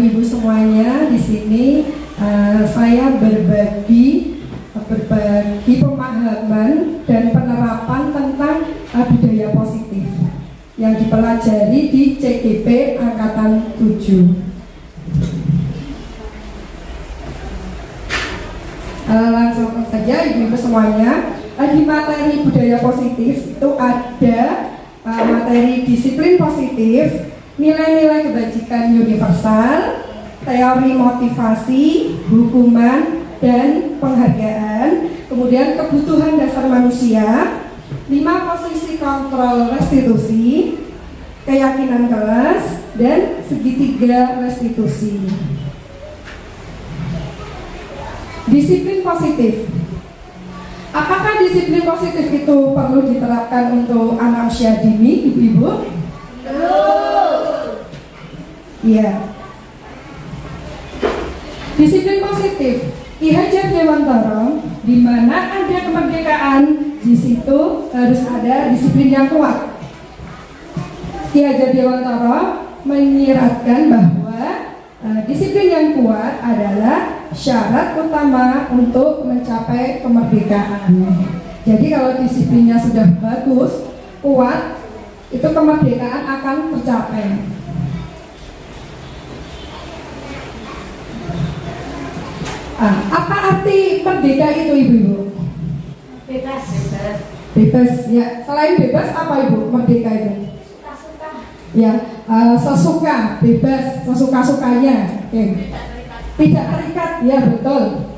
ibu semuanya di sini saya berbagi pemahaman dan penerapan tentang budaya positif yang dipelajari di CGP Angkatan 7. Langsung saja ibu-ibu semuanya, di materi budaya positif itu ada materi disiplin positif, nilai-nilai kebajikan universal, teori motivasi, hukuman, dan penghargaan, kemudian kebutuhan dasar manusia, 5 posisi kontrol restitusi, keyakinan kelas, dan segitiga restitusi. Disiplin positif. Apakah disiplin positif itu perlu diterapkan untuk anak usia dini, ibu-ibu? Iya. Disiplin positif, Ki Hajar Dewantara, di mana ada kemerdekaan, di situ harus ada disiplin yang kuat. Ki Hajar Dewantara menyiratkan bahwa disiplin yang kuat adalah syarat utama untuk mencapai kemerdekaan. Jadi kalau disiplinnya sudah bagus, kuat, itu kemerdekaan akan tercapai. Apa arti merdeka itu, ibu-ibu? Bebas. Bebas, ya. Selain bebas, apa ibu? Merdeka itu? Suka-suka. Ya, sesuka, bebas, sesuka-sukanya. Oke. Tidak terikat, ya betul.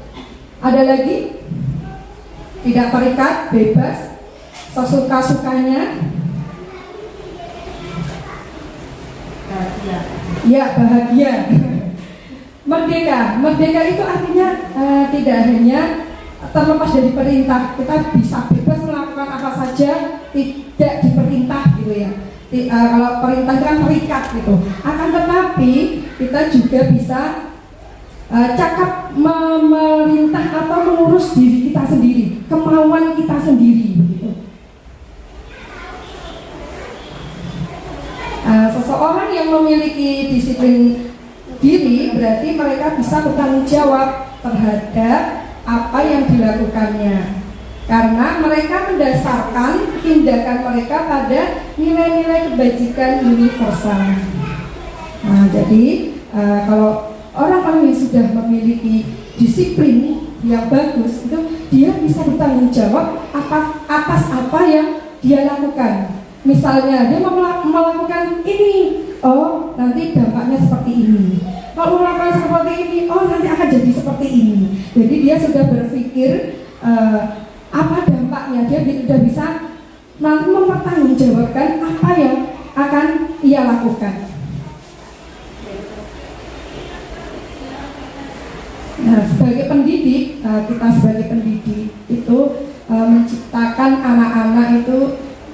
Ada lagi? Tidak terikat, bebas, sesuka-sukanya. Bahagia. Ya, bahagia. Merdeka itu artinya tidak hanya terlepas dari perintah, kita bisa bebas melakukan apa saja, tidak diperintah gitu ya. Kalau perintah itu kan terikat gitu. Akan tetapi kita juga bisa cakap memerintah atau mengurus diri kita sendiri, kemauan kita sendiri gitu. Seseorang yang memiliki disiplin diri berarti mereka bisa bertanggung jawab terhadap apa yang dilakukannya, karena mereka mendasarkan tindakan mereka pada nilai-nilai kebajikan universal. Nah, jadi kalau orang-orang yang sudah memiliki disiplin yang bagus itu dia bisa bertanggung jawab atas apa yang dia lakukan. Misalnya dia melakukan ini, oh nanti dampaknya seperti ini. Kalau melakukan seperti ini, oh nanti akan jadi seperti ini. Jadi dia sudah berpikir apa dampaknya, dia sudah bisa mempertanggungjawabkan apa yang akan ia lakukan. Nah, sebagai pendidik, kita sebagai pendidik itu menciptakan anak-anak itu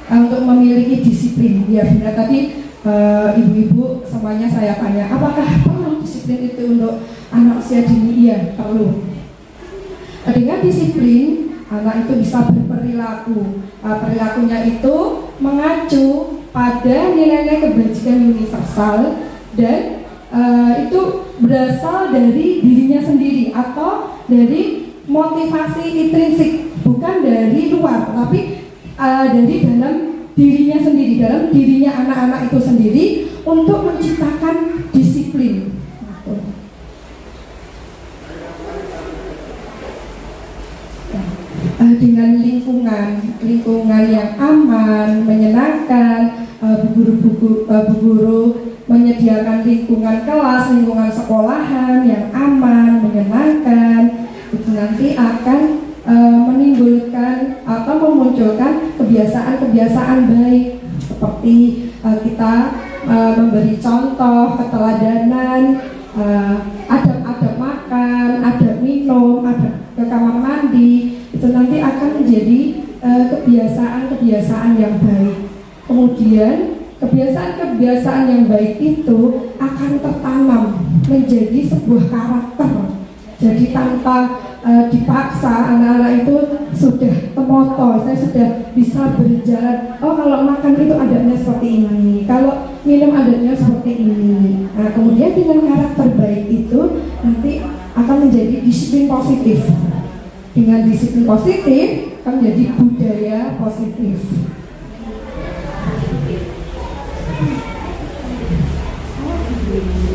untuk memiliki disiplin. Ya benar tadi ibu-ibu semuanya saya tanya, apakah perlu disiplin itu untuk anak usia dini? Iya, perlu. Dengan disiplin, anak itu bisa berperilaku. Perilakunya itu mengacu pada nilai-nilai kebajikan universal dan itu berasal dari dirinya sendiri atau dari motivasi intrinsik, bukan dari luar, tapi dari dalam dirinya sendiri, dalam dirinya anak-anak itu sendiri untuk menciptakan disiplin. Dengan lingkungan yang aman, menyenangkan, bu guru menyediakan lingkungan kelas, lingkungan sekolahan yang aman, menyenangkan, itu nanti akan menimbulkan atau memunculkan kebiasaan-kebiasaan baik seperti kita memberi contoh, keteladanan, adab-adab makan, adab minum, adab ke kamar mandi, itu nanti akan menjadi kebiasaan-kebiasaan yang baik. Kemudian kebiasaan-kebiasaan yang baik itu akan tertanam menjadi sebuah karakter. Jadi tanpa dipaksa, anak-anak itu sudah termoto, saya sudah bisa berjalan. Oh, kalau makan itu adabnya seperti ini, kalau minum adabnya seperti ini. Nah, kemudian dengan karakter baik itu nanti akan menjadi disiplin positif. Dengan disiplin positif akan menjadi budaya positif.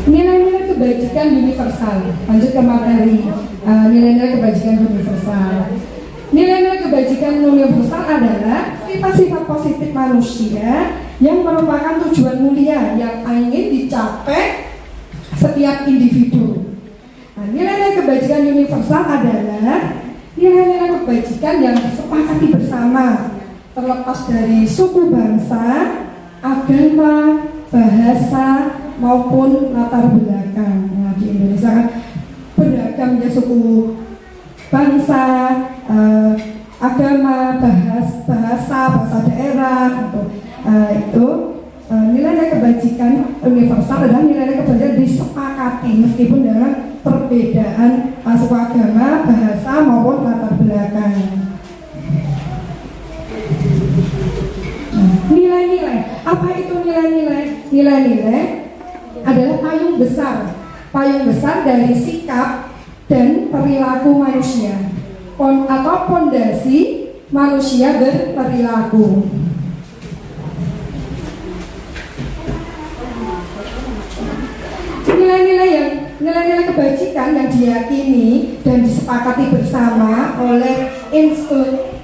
Nilai-nilai kebajikan universal. Lanjut ke materi nilai-nilai kebajikan universal. Nilai-nilai kebajikan universal adalah sifat-sifat positif manusia yang merupakan tujuan mulia yang ingin dicapai setiap individu. Nah, nilai-nilai kebajikan universal adalah nilai-nilai kebajikan yang disepakati bersama, terlepas dari suku bangsa, agama, bahasa, maupun latar belakang. Nah, di Indonesia kan beragamnya suku bangsa, agama, bahasa daerah gitu. Itu nilai-nilai kebajikan universal adalah nilai-nilai kebajikan disepakati meskipun dengan perbedaan suku agama, bahasa maupun latar belakang. Nilai-nilai, apa itu nilai-nilai? Nilai-nilai adalah payung besar dari sikap dan perilaku manusia, atau pondasi manusia berperilaku. Nilai-nilai kebajikan yang diyakini dan disepakati bersama oleh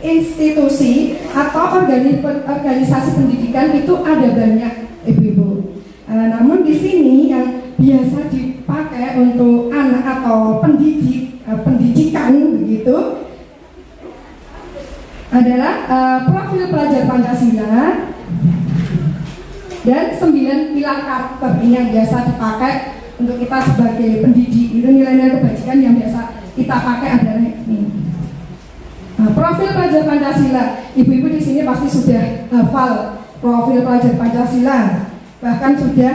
institusi atau organisasi pendidikan itu ada banyak, Ibu-ibu. Namun di sini yang biasa dipakai untuk anak atau pendidikan begitu adalah profil pelajar Pancasila dan 9 pilar karakter. Ini yang biasa dipakai untuk kita sebagai pendidik. Itu nilai-nilai kebajikan yang biasa kita pakai adalah ini. Profil pelajar Pancasila. Ibu-ibu di sini pasti sudah hafal profil pelajar Pancasila. Bahkan sudah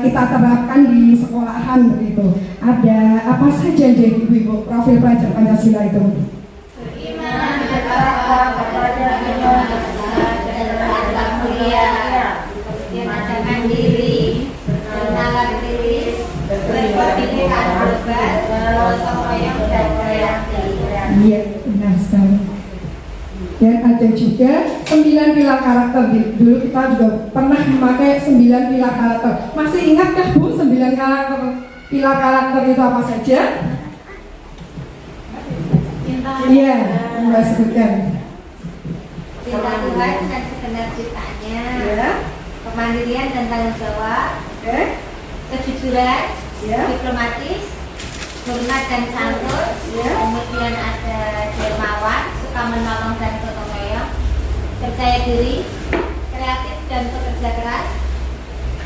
kita terapkan di sekolahan begitu. Ada apa saja jadi ibu-ibu profil pelajar Pancasila itu? Beriman, bertakwa kepada Indonesia dan beragam mulia, memadamkan diri, bernalar diri, berpendidikan global, gotong royong dan kreatif. Iya, benar sekali. Dan ada juga 9 pilar karakter. Dulu kita juga pernah memakai 9 pilar karakter. Masih ingatkah Bu 9 pilar karakter itu apa saja? Iya, Mbak sebutkan. Cinta Tuhan dan segenap ciptaannya, Ya. kemandirian dan tanggung jawab, kejujuran, diplomatis, hormat dan santun, kemudian ada dermawan, suka menolong dan gotong royong, percaya diri, kreatif dan bekerja keras,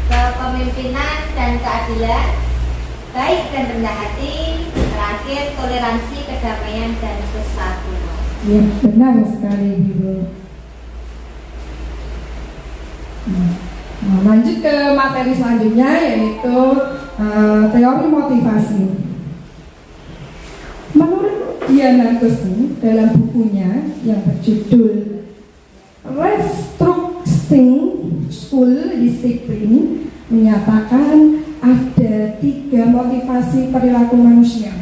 kepemimpinan dan keadilan, baik dan rendah hati, terakhir toleransi, kedamaian dan kesatuan. Ya, benar sekali Ibu. Nah, lanjut ke materi selanjutnya yaitu teori motivasi. Menurut Diana Gosling dalam bukunya yang berjudul Restructuring School Discipline menyatakan ada 3 motivasi perilaku manusia.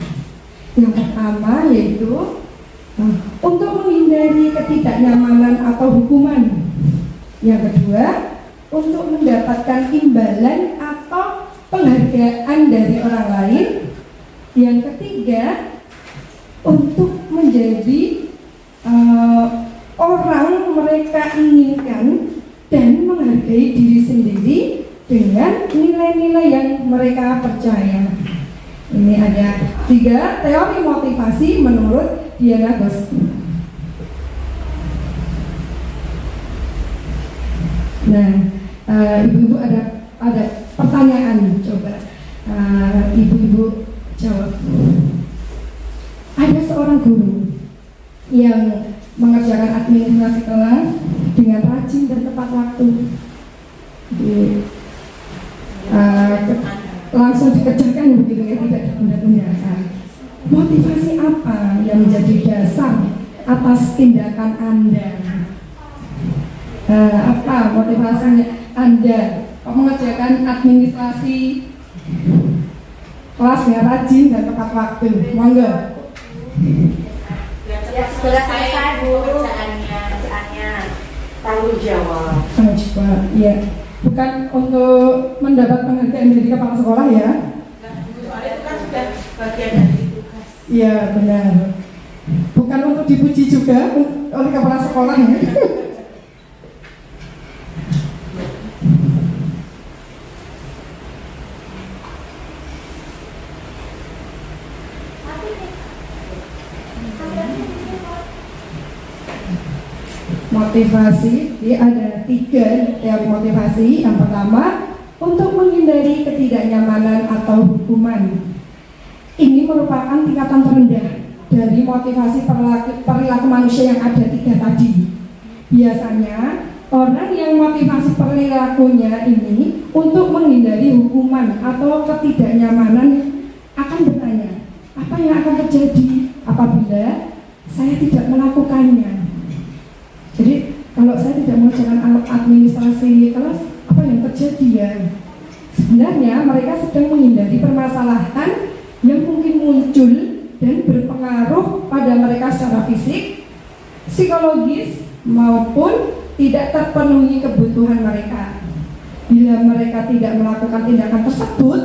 Yang pertama yaitu untuk menghindari ketidaknyamanan atau hukuman. Yang kedua, untuk mendapatkan imbalan atau penghargaan dari orang lain. Yang ketiga, untuk menjadi orang mereka inginkan dan menghargai diri sendiri dengan nilai-nilai yang mereka percaya. Ini ada 3 teori motivasi menurut Diana Gosling. Nah, ibu-ibu ada pertanyaan, coba ibu-ibu jawab. Ada seorang guru yang mengerjakan administrasi kelas dengan rajin dan tepat waktu. Langsung dikerjakan begitu ya, tidak ditunda-tunda. Motivasi apa yang menjadi dasar atas tindakan Anda? Apa motivasinya Anda mengerjakan administrasi kelasnya rajin dan tepat waktu. Monggo. Ya, sudah selesai Bu kerjaannya. Tanggung jawab. Tanggung jawab, iya. Bukan untuk mendapat penghargaan dari kepala sekolah ya? Soalnya itu kan sudah bagian dari tugas. Iya, benar. Bukan untuk dipuji juga oleh kepala sekolah ya? Motivasi, dia ada 3 teori motivasi. Yang pertama, untuk menghindari ketidaknyamanan atau hukuman. Ini merupakan tingkatan terendah dari motivasi perilaku manusia yang ada 3 tadi. Biasanya, orang yang motivasi perilakunya ini untuk menghindari hukuman atau ketidaknyamanan akan bertanya, apa yang akan terjadi apabila saya tidak melakukannya? Jadi kalau saya tidak mengerjakan alat administrasi kelas, apa yang terjadi ya? Sebenarnya mereka sedang menghindari permasalahan yang mungkin muncul dan berpengaruh pada mereka secara fisik, psikologis, maupun tidak terpenuhi kebutuhan mereka. Bila mereka tidak melakukan tindakan tersebut,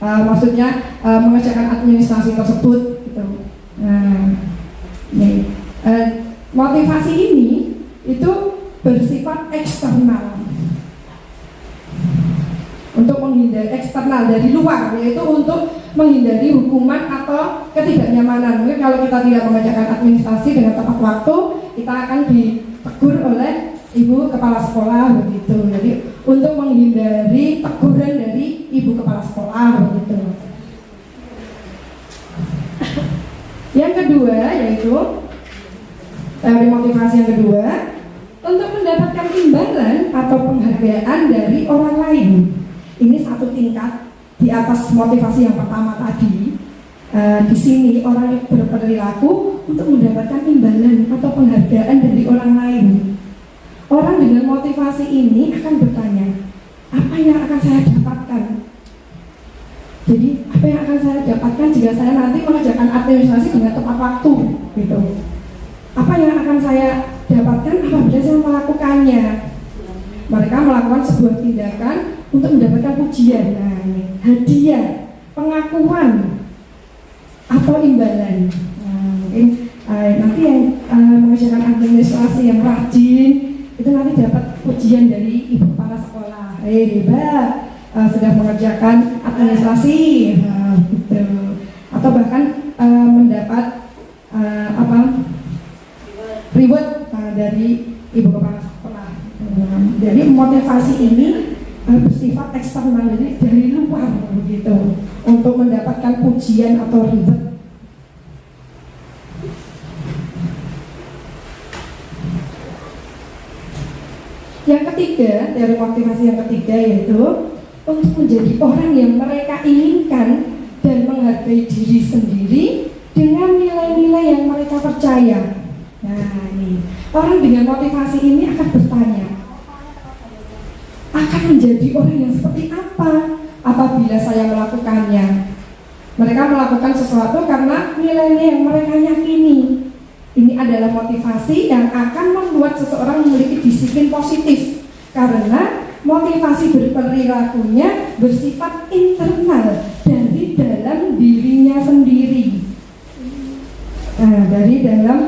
maksudnya mengerjakan administrasi tersebut, gitu. Motivasi ini itu bersifat eksternal, untuk menghindari eksternal dari luar, yaitu untuk menghindari hukuman atau ketidaknyamanan. Mungkin kalau kita tidak mengerjakan administrasi dengan tepat waktu, kita akan ditegur oleh ibu kepala sekolah begitu. Jadi untuk menghindari teguran dari ibu kepala sekolah begitu. Yang kedua yaitu teori motivasi yang kedua, untuk mendapatkan imbalan atau penghargaan dari orang lain. Ini satu tingkat di atas motivasi yang pertama tadi. Di sini orang yang berperilaku untuk mendapatkan imbalan atau penghargaan dari orang lain. Orang dengan motivasi ini akan bertanya, apa yang akan saya dapatkan? Jadi apa yang akan saya dapatkan jika saya nanti mengerjakan administrasi dengan tepat waktu, gitu. Apa yang akan saya dapatkan apabila saya melakukannya? Mereka melakukan sebuah tindakan untuk mendapatkan pujian, hadiah, pengakuan, atau imbalan. Mungkin nanti yang mengerjakan administrasi yang rajin itu nanti dapat pujian dari ibu kepala sekolah. Hebat, sudah mengerjakan administrasi, gitu. Atau bahkan mendapat reward dari ibu kepala sekolah. Jadi motivasi ini bersifat eksternal, jadi dari luar begitu, untuk mendapatkan pujian atau reward. Yang ketiga, teori motivasi yang ketiga yaitu untuk menjadi orang yang mereka inginkan dan menghargai diri sendiri dengan nilai-nilai yang mereka percaya. Nah, ini orang dengan motivasi ini akan bertanya, akan menjadi orang yang seperti apa apabila saya melakukannya? Mereka melakukan sesuatu karena nilai-nilai yang mereka yakini. Ini adalah motivasi yang akan membuat seseorang memiliki disiplin positif, karena motivasi berperilakunya bersifat internal dari dalam dirinya sendiri. Dari dalam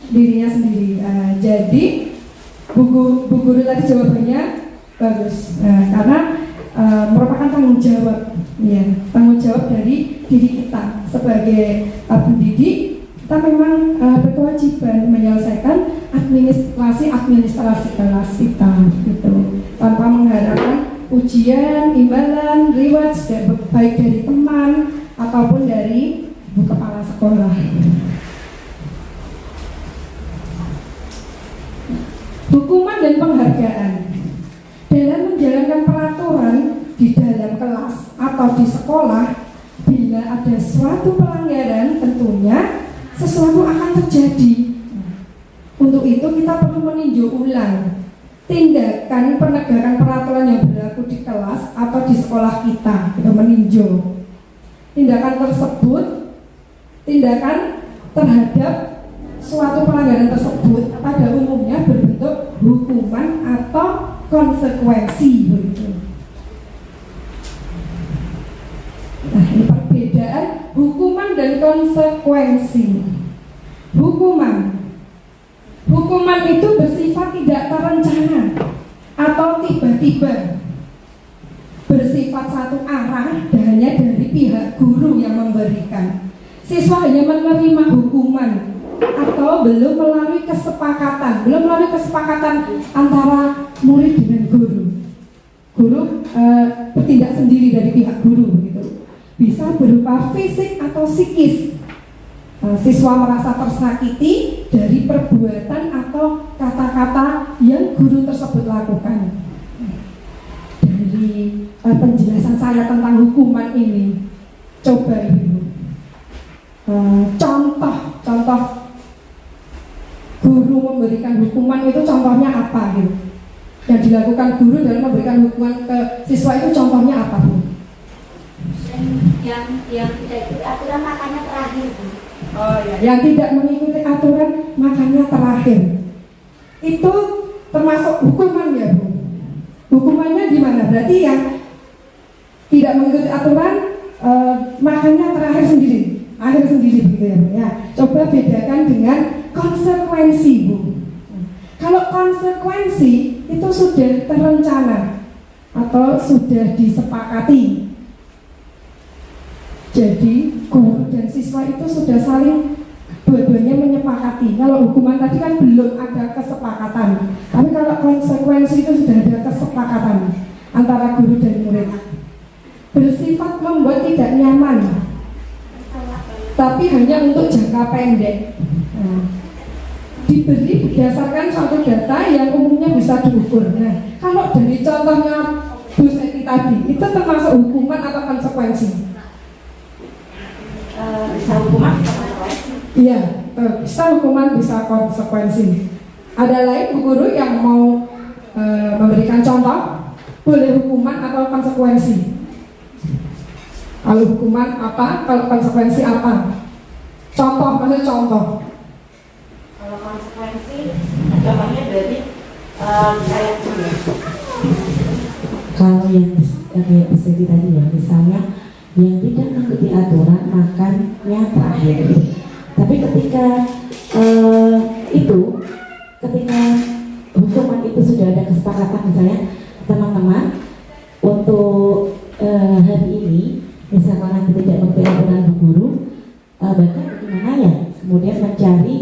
dirinya sendiri. Jadi bu guru tadi jawabannya bagus, karena merupakan tanggung jawab, ya, tanggung jawab dari diri kita sebagai pendidik. Kita memang berkewajiban menyelesaikan administrasi kelas kita, gitu, tanpa mengharapkan ujian, imbalan, reward baik dari teman ataupun dari ibu kepala sekolah. Hukuman dan penghargaan dalam menjalankan peraturan di dalam kelas atau di sekolah. Bila ada suatu pelanggaran, tentunya sesuatu akan terjadi. Untuk itu kita perlu meninjau ulang tindakan penegakan peraturan yang berlaku di kelas atau di sekolah kita, kita meninjau tindakan tersebut, tindakan terhadap suatu pelanggaran tersebut pada umumnya berbentuk hukuman atau konsekuensi begitu. Nah, ini perbedaan hukuman dan konsekuensi. Hukuman itu bersifat tidak terencana atau tiba-tiba, bersifat satu arah dan hanya dari pihak guru yang memberikan. Siswa hanya menerima hukuman atau belum melalui kesepakatan antara murid dengan guru. Guru bertindak sendiri dari pihak guru begitu. Bisa berupa fisik atau psikis. Siswa merasa tersakiti dari perbuatan atau kata-kata yang guru tersebut lakukan. Dari penjelasan saya tentang hukuman ini, coba Ibu, contoh guru memberikan hukuman itu contohnya apa gitu? Yang dilakukan guru dalam memberikan hukuman ke siswa itu contohnya apa Bu? Yang tidak ikut aturan makannya terakhir Bu. Oh ya, yang tidak mengikuti aturan makannya terakhir. Itu termasuk hukuman ya Bu? Hukumannya gimana? Berarti yang tidak mengikuti aturan makannya terakhir sendiri, akhir sendiri begitu ya Bu ya. Coba bedakan dengan konsekuensi Bu. Kalau konsekuensi itu sudah terencana atau sudah disepakati. Jadi guru dan siswa itu sudah saling dua-duanya menyepakati. Kalau hukuman tadi kan belum ada kesepakatan, tapi kalau konsekuensi itu sudah ada kesepakatan antara guru dan murid. Bersifat membuat tidak nyaman, tapi hanya untuk jangka pendek. Diberi berdasarkan suatu data yang umumnya bisa diukur. Nah, kalau dari contohnya Bu Seti tadi, itu termasuk hukuman atau konsekuensi? Bisa hukuman, bisa konsekuensi. Iya, bisa hukuman, bisa konsekuensi. Ada lain Bu Guru yang mau memberikan contoh? Boleh hukuman atau konsekuensi? Kalau hukuman apa? Kalau konsekuensi apa? Contoh, maksudnya contoh. Kalau konsekuensi, contohnya dari kayak ini. Kalau yang kayak Seti tadi ya, misalnya yang tidak mengikuti aturan makannya terakhir. Tapi ketika ketika hukuman itu sudah ada kesepakatan, misalnya teman-teman untuk hari ini, misalkan nanti tidak mengikuti aturan Bu Guru, bahkan bagaimana ya, kemudian mencari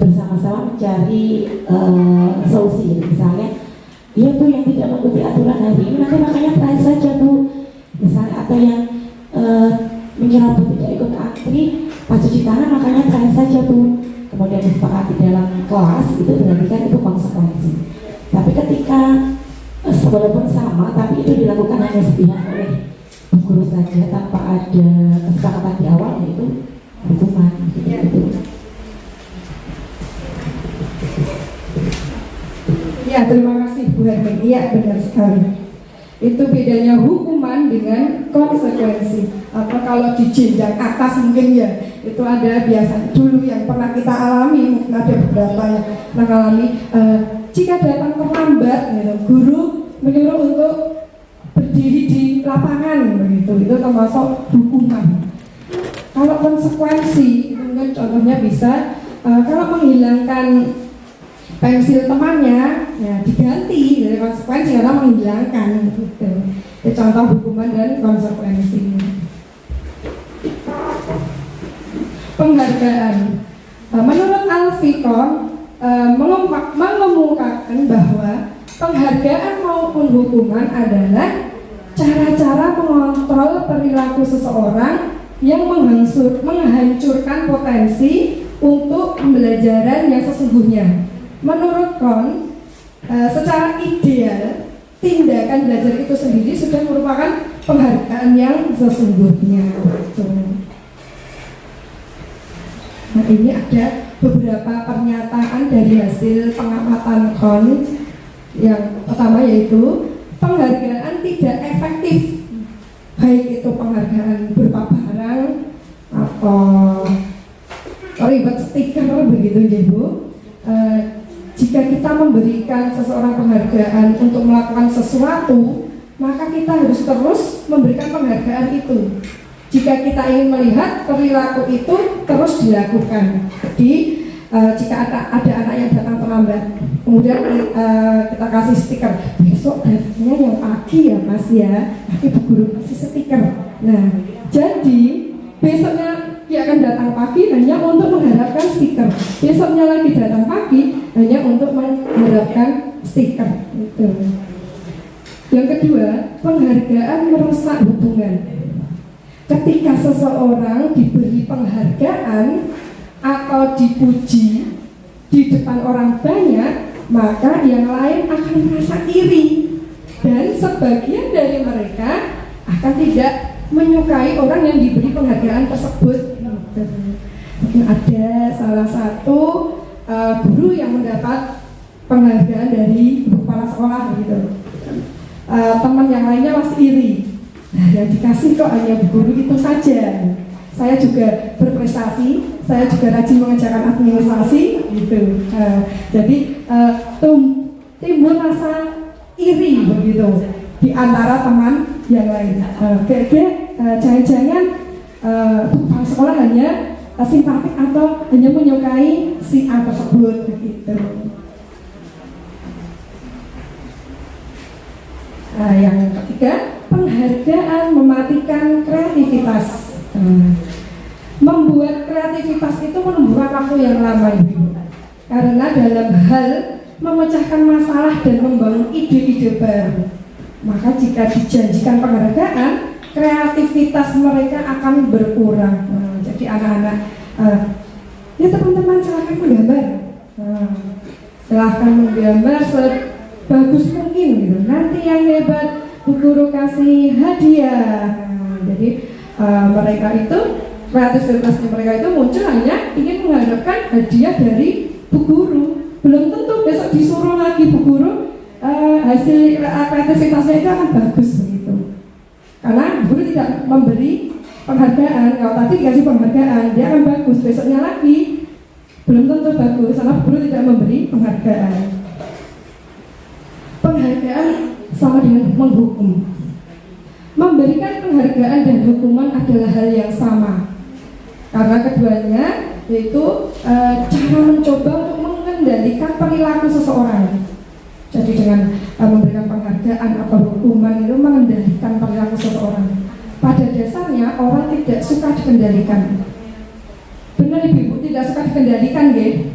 bersama-sama mencari solusi. Misalnya dia tuh yang tidak mengikuti aturan hari ini nanti makanya terakhir saja tuh, misalnya, atau yang menyerobot tidak ikut antri pas cuci tangan makanya terakhir saja tuh, kemudian disepakati dalam kelas, itu berarti kan itu konsekuensi. Tapi ketika walaupun sama tapi itu dilakukan hanya sepihak oleh guru saja tanpa ada kesepakatan di awal, yaitu hukuman gitu. Ya, terima kasih Bu Hermin. Iya, benar sekali. Itu bedanya hukuman dengan konsekuensi. Atau kalau di jenjang atas mungkin ya, itu ada biasa dulu yang pernah kita alami, mungkin ada beberapa yang mengalami. Jika datang terlambat, guru menyuruh untuk berdiri di lapangan, begitu. Itu termasuk hukuman. Kalau konsekuensi, itu mungkin contohnya bisa kalau menghilangkan pensil temannya, ya diganti dari konsekuensi karena menghilangkan gitu. Itu contoh hukuman dan konsekuensi. Penghargaan. Menurut Alfikon mengemukakan bahwa penghargaan maupun hukuman adalah cara-cara mengontrol perilaku seseorang yang menghancurkan potensi untuk pembelajaran yang sesungguhnya. Menurut Kon, secara ideal tindakan belajar itu sendiri sudah merupakan penghargaan yang sesungguhnya. Nah, ini ada beberapa pernyataan dari hasil pengamatan KON. Yang pertama yaitu penghargaan tidak efektif, baik itu penghargaan berupa barang atau ribet stiker begitu ya Bu. Jika kita memberikan seseorang penghargaan untuk melakukan sesuatu, maka kita harus terus memberikan penghargaan itu. Jika kita ingin melihat perilaku itu terus dilakukan. Jadi jika ada anak yang datang terlambat, kemudian kita kasih stiker, besok datangnya yang pagi ya Mas ya, tapi Bu Guru kasih stiker. Nah, jadi besoknya dia akan datang pagi hanya untuk mengharapkan stiker. Besoknya lagi datang pagi hanya untuk mengharapkan stiker. Itu. Yang kedua, penghargaan merusak hubungan. Ketika seseorang diberi penghargaan atau dipuji di depan orang banyak, maka yang lain akan merasa iri, dan sebagian dari mereka akan tidak menyukai orang yang diberi penghargaan tersebut. Mungkin ada salah satu guru yang mendapat penghargaan dari kepala sekolah gitu, teman yang lainnya masih iri. Nah, yang dikasih kok hanya guru itu saja. Saya juga berprestasi, saya juga rajin mengerjakan administrasi gitu. Jadi timbul rasa iri begitu di antara teman yang lain. Jangan-jangan kepala sekolah hanya simpatik atau hanya menyukai si A tersebut begitu. Yang ketiga, penghargaan mematikan kreativitas. Membuat kreativitas itu menumbuhkan waktu yang lama, karena dalam hal memecahkan masalah dan membangun ide-ide baru. Maka jika dijanjikan penghargaan, kreativitas mereka akan berkurang. Jadi anak-anak, ya teman-teman silahkan menggambar, silahkan menggambar sebagus mungkin gitu. Nanti yang hebat Bu Guru kasih hadiah. Jadi mereka itu, kreativitasnya mereka itu muncul hanya ingin mengharapkan hadiah dari Bu Guru. Belum tentu besok disuruh lagi Bu Guru, hasil kreativitasnya itu akan bagus begitu. Karena Bu Guru tidak memberi penghargaan. Kalau tadi dikasih penghargaan, dia akan bagus. Besoknya lagi belum tentu bagus, karena Bu Guru tidak memberi penghargaan. Penghargaan sama dengan menghukum. Memberikan penghargaan dan hukuman adalah hal yang sama, karena keduanya yaitu cara mencoba untuk mengendalikan perilaku seseorang. Jadi dengan memberikan penghargaan atau hukuman itu mengendalikan perilaku seseorang. Pada dasarnya orang tidak suka dikendalikan. Benar Ibu, tidak suka dikendalikan, gitu.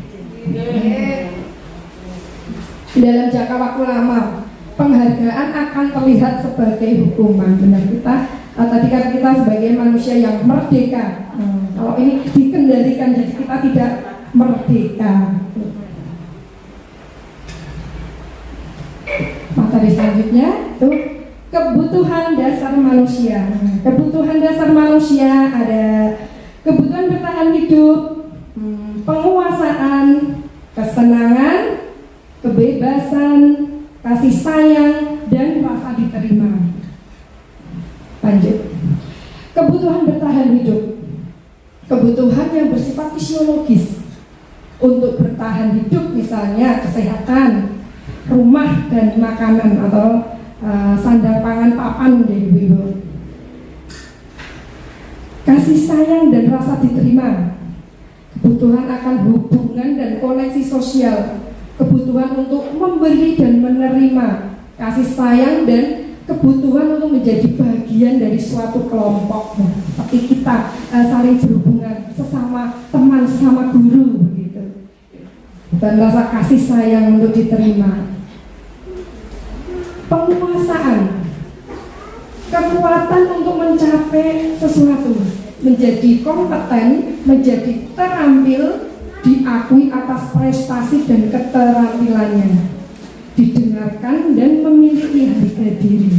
Dalam jangka waktu lama, penghargaan akan terlihat sebagai hukuman. Benar kita, tadi kan kita sebagai manusia yang merdeka. Kalau ini dikendalikan, jadi kita tidak merdeka. Materi selanjutnya itu kebutuhan dasar manusia. Kebutuhan dasar manusia ada kebutuhan bertahan hidup, penguasaan, kesenangan, kebebasan, kasih sayang, dan rasa diterima. Lanjut. Kebutuhan bertahan hidup. Kebutuhan yang bersifat fisiologis. Untuk bertahan hidup misalnya kesehatan, rumah dan makanan atau sandang pangan papan dari Ibu. Kasih sayang dan rasa diterima. Kebutuhan akan hubungan dan koneksi sosial. Kebutuhan untuk memberi dan menerima kasih sayang, dan kebutuhan untuk menjadi bagian dari suatu kelompok. Seperti kita saling berhubungan sesama teman, sesama guru begitu. Dan rasa kasih sayang untuk diterima. Penguasaan, kekuatan untuk mencapai sesuatu, menjadi kompeten, menjadi terampil, diakui atas prestasi dan keterampilannya, didengarkan dan memiliki harga diri.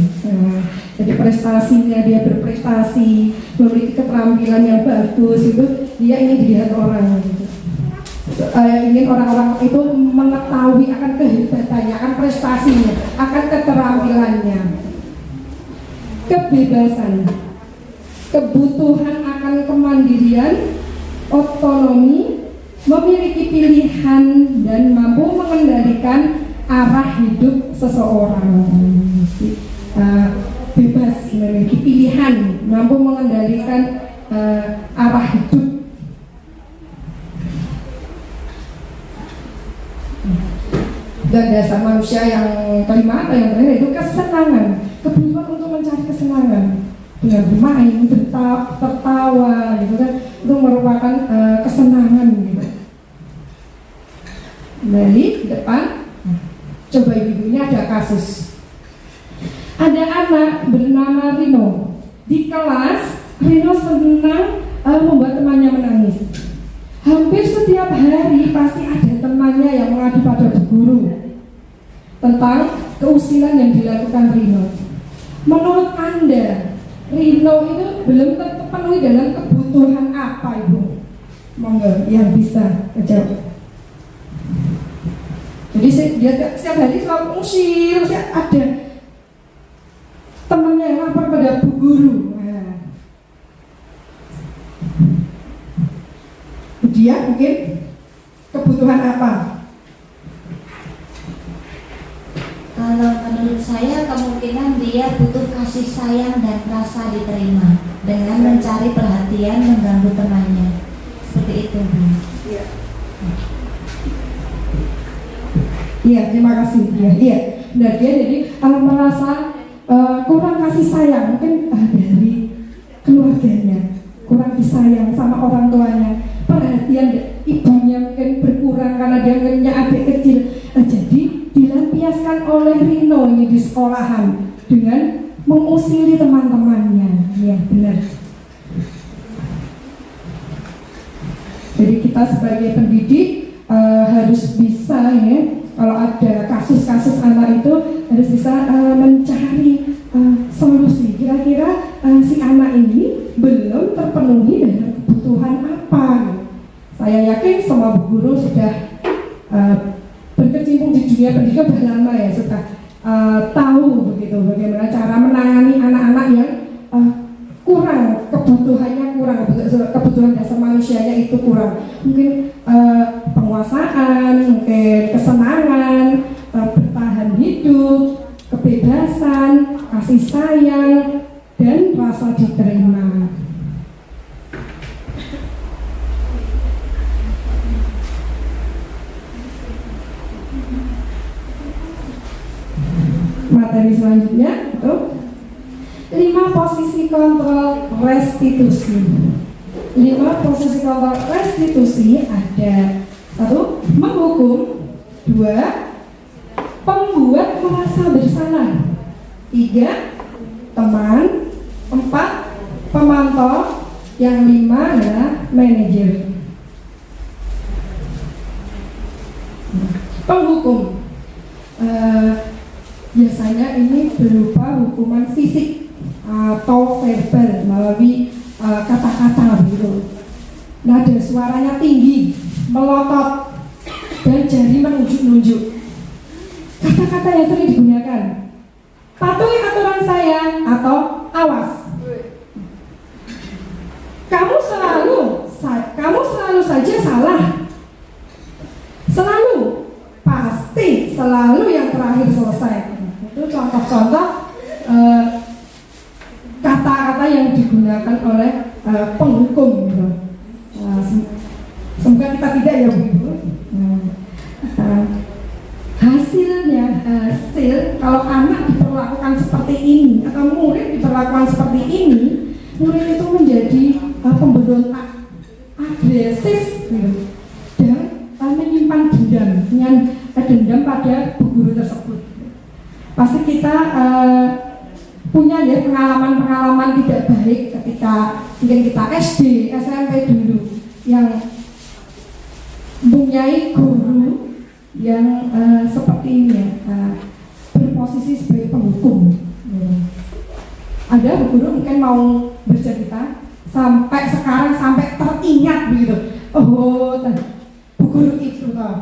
Jadi prestasinya, dia berprestasi, memiliki keterampilan yang bagus, itu dia ingin dilihat orang gitu. Ingin orang-orang itu mengetahui akan kehebatannya, akan prestasinya, akan keterampilannya. Kebebasan, kebutuhan akan kemandirian, otonomi, memiliki pilihan dan mampu mengendalikan arah hidup seseorang. Bebas, memiliki pilihan, mampu mengendalikan arah hidup. Dan dasar manusia yang kelima atau yang terakhir itu kesenangan, kebutuhan untuk mencari kesenangan dengan bermain, tertawa, gitu kan, itu merupakan kesenangan gitu. Dari depan, coba ibu ini ada kasus. Ada anak bernama Rino. Di kelas, Rino senang membuat temannya menangis. Hampir setiap hari pasti ada temannya yang mengadu pada guru tentang keusilan yang dilakukan Rino. Menurut Anda, Rino itu belum terpenuhi dalam kebutuhan apa, Ibu? Monggo yang bisa jawab. Jadi dia setiap hari selalu usir, ada temannya yang lapor pada bu guru. Nah, dia mungkin kebutuhan apa? Kalau menurut saya kemungkinan dia butuh kasih sayang dan rasa diterima dengan mencari perhatian mengganggu temannya. Seperti itu, Bu. Iya, terima kasih. Iya. Nah, dia jadi merasa kurang kasih sayang mungkin dari keluarganya, kurang disayang sama orang tuanya, perhatian ibunya mungkin berkurang karena dia punya adik kecil. Jadi dilampiaskan oleh Rino ini di sekolahan dengan mengusili teman-temannya. Ya, benar. Jadi kita sebagai pendidik harus bisa ya, kalau ada kasus-kasus anak itu harus bisa mencari solusi. Kira-kira si anak ini belum terpenuhi dengan kebutuhan apa? Saya yakin semua guru sudah berkecimpung di dunia pendidikan sudah lama ya, sudah tahu begitu bagaimana cara menangani anak-anak yang kurang, kebutuhannya kurang, kebutuhan dasar manusianya itu kurang. Mungkin penguasaan, mungkin kesenangan, bertahan hidup, kebebasan, kasih sayang, dan rasa diterima. Materi selanjutnya itu 5 posisi kontrol restitusi. 5 posisi kontrol restitusi ada 1. Menghukum. 2. Pembuat merasa bersalah. 3. Teman. 4. Pemantau. Yang 5 adalah manajer. Penghukum biasanya ini berupa hukuman fisik atau verbal melalui kata-kata begitu. Nada suaranya tinggi, melotot, dan jari menunjuk-nunjuk. Kata-kata yang sering digunakan, patuhi aturan saya atau awas. Kamu selalu saja salah. Selalu, pasti, selalu yang terakhir selesai. Itu contoh-contoh kata-kata yang digunakan oleh penghukum gitu. Semoga kita tidak ya Bu Ibu. Hasil kalau anak diperlakukan seperti ini atau murid diperlakukan seperti ini, murid itu menjadi pemberontak, agresif gitu, dan menyimpan dendam pada bu guru tersebut. Pasti kita punya ya pengalaman-pengalaman tidak baik ketika mungkin kita SD, SMP dulu yang mempunyai guru yang seperti ini ya, berposisi sebagai penghukum. Ada guru mungkin mau bercerita, sampai sekarang sampai teringat begitu. Oh, Bu Guru itu toh.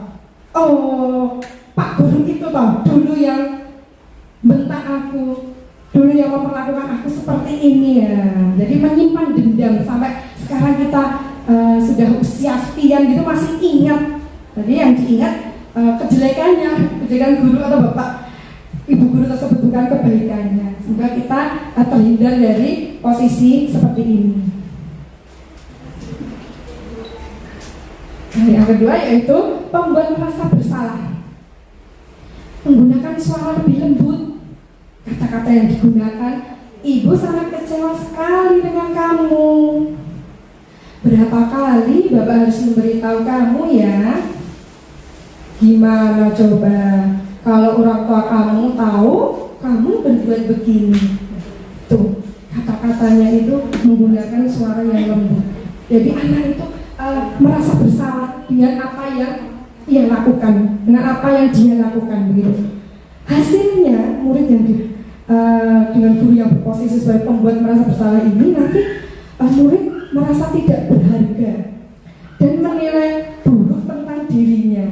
Oh, Pak Guru itu toh dulu yang bentak aku, dulu yang memperlakukan aku seperti ini ya. Jadi menyimpan dendam sampai sekarang kita sudah usia sekian gitu masih ingat. Jadi yang diingat kejelekan guru atau bapak ibu guru tersebut, bukan kebaikannya. Semoga kita terhindar dari posisi seperti ini. Nah, yang kedua yaitu membuat merasa bersalah. Menggunakan suara lebih lembut. Kata-kata yang digunakan, ibu sangat kecewa sekali dengan kamu. Berapa kali Bapak harus memberitahu kamu ya? Gimana coba kalau orang tua kamu tahu kamu berbuat begini? Tuh, kata-katanya itu menggunakan suara yang lembut. Jadi anak itu merasa bersalah dengan apa yang ia lakukan, dengan apa yang dia lakukan begitu. Hasilnya murid yang dengan guru yang berposisi sebagai pembuat merasa bersalah ini nanti murid merasa tidak berharga dan menilai buruk tentang dirinya.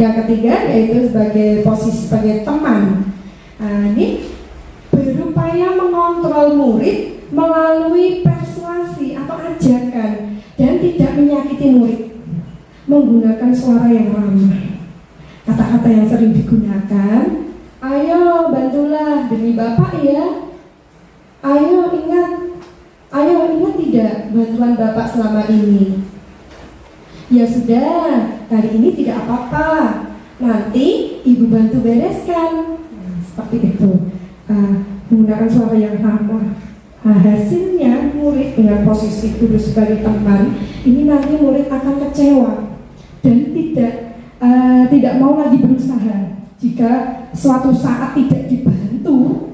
Yang ketiga yaitu sebagai posisi sebagai teman. Nah, ini berupaya mengontrol murid melalui persuasi atau ajakan dan tidak menyakiti murid, menggunakan suara yang ramah. Kata-kata yang sering digunakan, ayo bantulah demi Bapak ya, ayo ingat tidak bantuan Bapak selama ini. Ya sudah, kali ini tidak apa-apa, nanti ibu bantu bereskan. Seperti itu, menggunakan suara yang ramah. Hasilnya murid dengan posisi guru sebagai teman ini nanti murid akan kecewa dan tidak mau lagi berusaha jika suatu saat tidak dibantu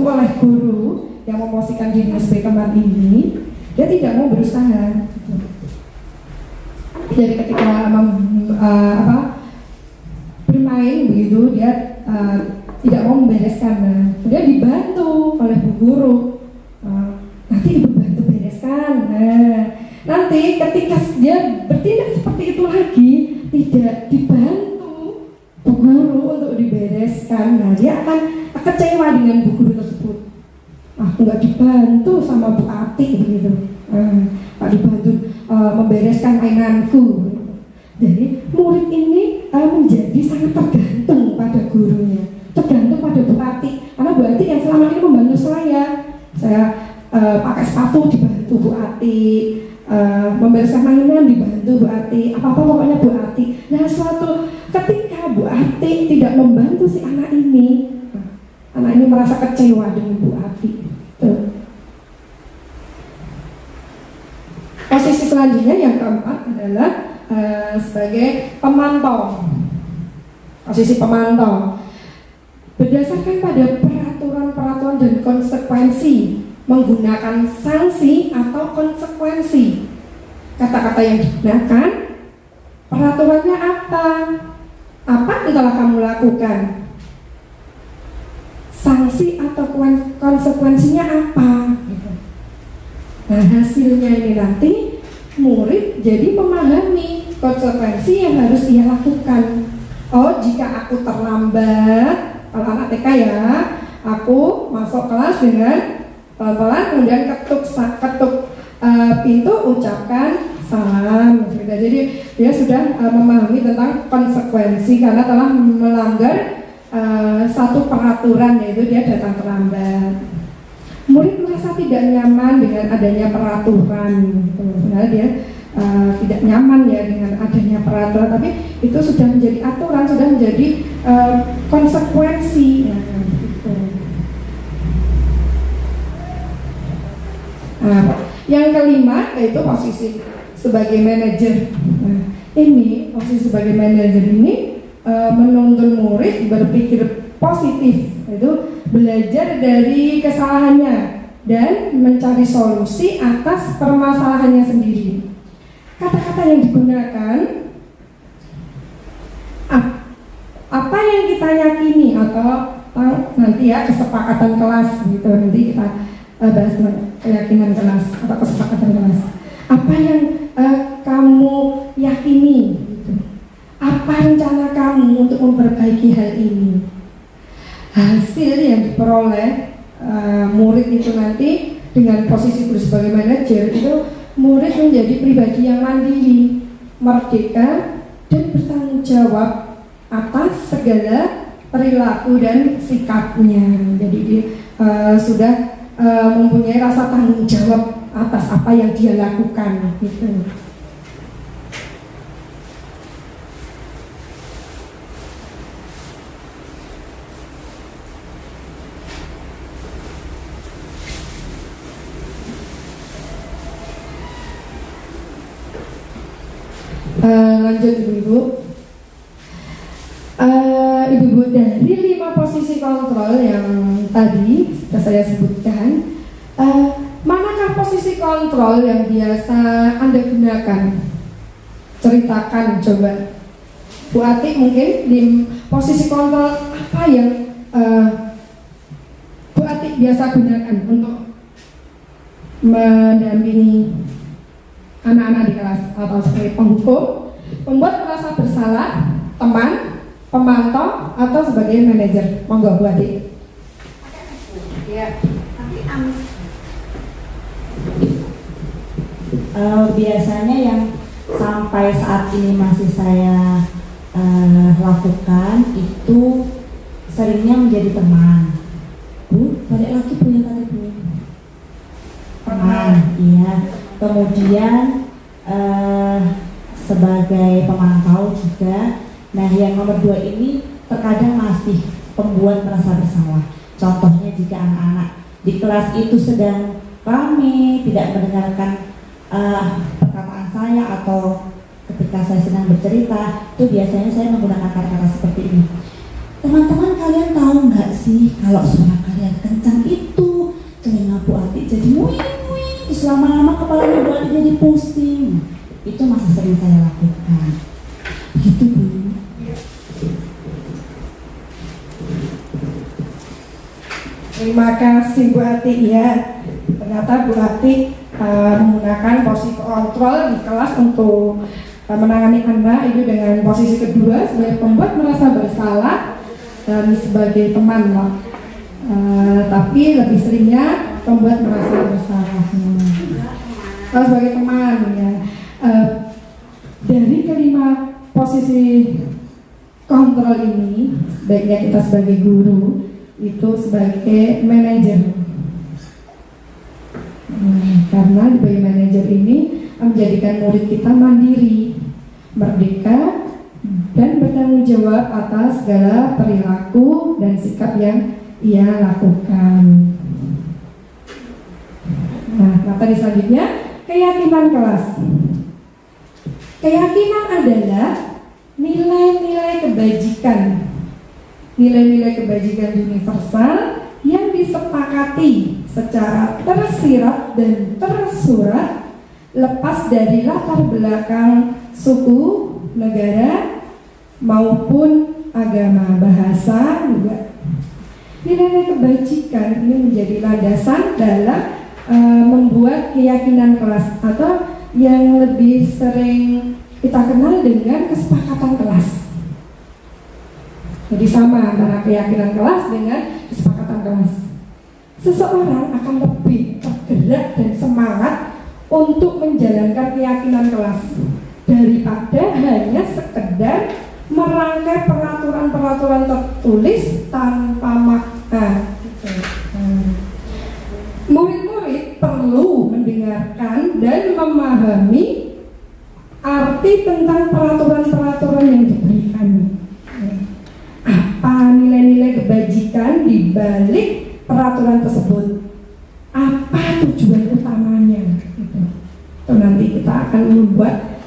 oleh guru yang memposisikan diri sebagai teman ini, dia tidak mau berusaha. Jadi ketika bermain begitu dia tidak mau membereskan, dia dibantu oleh bu guru, nanti ibu bantu bereskan. Nanti ketika dia bertindak seperti itu lagi, tidak dibantu bu guru untuk dibereskan, dia akan kecewa dengan bu guru tersebut. Aku nggak dibantu sama Bu Ati begitu, nggak dibantu membereskan mainanku. Jadi murid ini menjadi sangat tergantung pada gurunya, tergantung pada Bu Ati, karena Bu Ati yang selama ini membantu saya pakai sepatu dibantu Bu Ati, membereskan mainan dibantu Bu Ati, apa-apa pokoknya Bu Ati. Nah suatu ketika Bu Ati tidak membantu si anak ini merasa kecewa dengan Bu Ati. Posisi selanjutnya yang keempat adalah sebagai pemantau. Posisi pemantau berdasarkan pada peraturan dan konsekuensi, menggunakan sanksi atau konsekuensi. Kata-kata yang digunakan, peraturannya apa? Apa yang telah kamu lakukan? Sanksi atau konsekuensinya apa? Nah hasilnya ini nanti murid jadi memahami konsekuensi yang harus ia lakukan. Oh jika aku terlambat, kalau anak TK ya, aku masuk kelas dengan pelan-pelan kemudian ketuk pintu, ucapkan salam. Jadi dia sudah memahami tentang konsekuensi karena telah melanggar satu peraturan, yaitu dia datang terlambat. Murid merasa tidak nyaman dengan adanya peraturan, sebenarnya dia tidak nyaman ya dengan adanya peraturan, tapi itu sudah menjadi aturan, sudah menjadi konsekuensi. Yang kelima yaitu posisi sebagai manajer. Ini posisi sebagai manajer ini menuntun murid berpikir positif, yaitu belajar dari kesalahannya dan mencari solusi atas permasalahannya sendiri. Kata-kata yang digunakan, apa yang kita yakini atau nanti ya kesepakatan kelas gitu, nanti kita bahas keyakinan kelas atau kesepakatan kelas. Apa yang kamu yakini gitu. Apa rencana kamu untuk memperbaiki hal ini? Hasil yang diperoleh murid itu nanti dengan posisi guru sebagai manajer itu murid menjadi pribadi yang mandiri, merdeka, dan bertanggung jawab atas segala perilaku dan sikapnya. Jadi dia sudah mempunyai rasa tanggung jawab atas apa yang dia lakukan gitu. Lanjut ibu-ibu. Ibu-ibu, dari 5 posisi kontrol yang tadi sudah saya sebutkan, manakah posisi kontrol yang biasa Anda gunakan? Ceritakan coba. Bu Atik mungkin di posisi kontrol apa yang Bu Atik biasa gunakan untuk mendampingi anak-anak di kelas, atau sebagai penghukum, pembuat merasa bersalah, teman, pemantau, atau sebagai manajer? Monggo Bu Adik. Ya, tapi amis. Biasanya yang sampai saat ini masih saya lakukan itu seringnya menjadi teman. Bu, balik lagi Bu yang tadi Bu. Teman, iya. Kemudian sebagai pemantau juga. Nah, yang nomor 2 ini terkadang masih pembuat merasa bersalah. Contohnya jika anak-anak di kelas itu sedang ramai, tidak mendengarkan perkataan saya, atau ketika saya sedang bercerita, itu biasanya saya menggunakan kata-kata seperti ini. Teman-teman, kalian tahu nggak sih kalau suara kalian kencang itu telinga Bu Atik jadi muing-muing, lama-lama kepala Bu Atik jadi pusing. Itu masih sering saya lakukan. Begitu Bu. Terima kasih Bu Atik ya. Ternyata Bu Atik menggunakan posisi kontrol di kelas untuk menangani anak itu dengan posisi kedua sebagai pembuat merasa bersalah dan sebagai teman lah. Tapi lebih seringnya pembuat merasa bersalah. Kalau sebagai teman ya. Dari kelima posisi kontrol ini, baiknya kita sebagai guru itu sebagai manajer. Karena sebagai manajer ini menjadikan murid kita mandiri, merdeka, dan bertanggung jawab atas segala perilaku dan sikap yang ia lakukan. Nah, materi selanjutnya, keyakinan kelas. Keyakinan adalah nilai-nilai kebajikan. Nilai-nilai kebajikan universal yang disepakati secara tersirat dan tersurat lepas dari latar belakang suku, negara, maupun agama, bahasa juga. Nilai-nilai kebajikan ini menjadi landasan dalam membuat keyakinan kelas, atau yang lebih sering kita kenal dengan kesepakatan kelas. Jadi sama antara keyakinan kelas dengan kesepakatan kelas. Seseorang akan lebih tergerak dan semangat untuk menjalankan keyakinan kelas daripada hanya sekedar merangkai peraturan-peraturan tertulis tanpa makna. Murid-murid perlu mendengarkan dan memahami arti tentang peraturan-peraturan yang diberikan. Apa nilai-nilai kebajikan di balik peraturan tersebut? Apa tujuan utamanya? Itu nanti kita akan membuat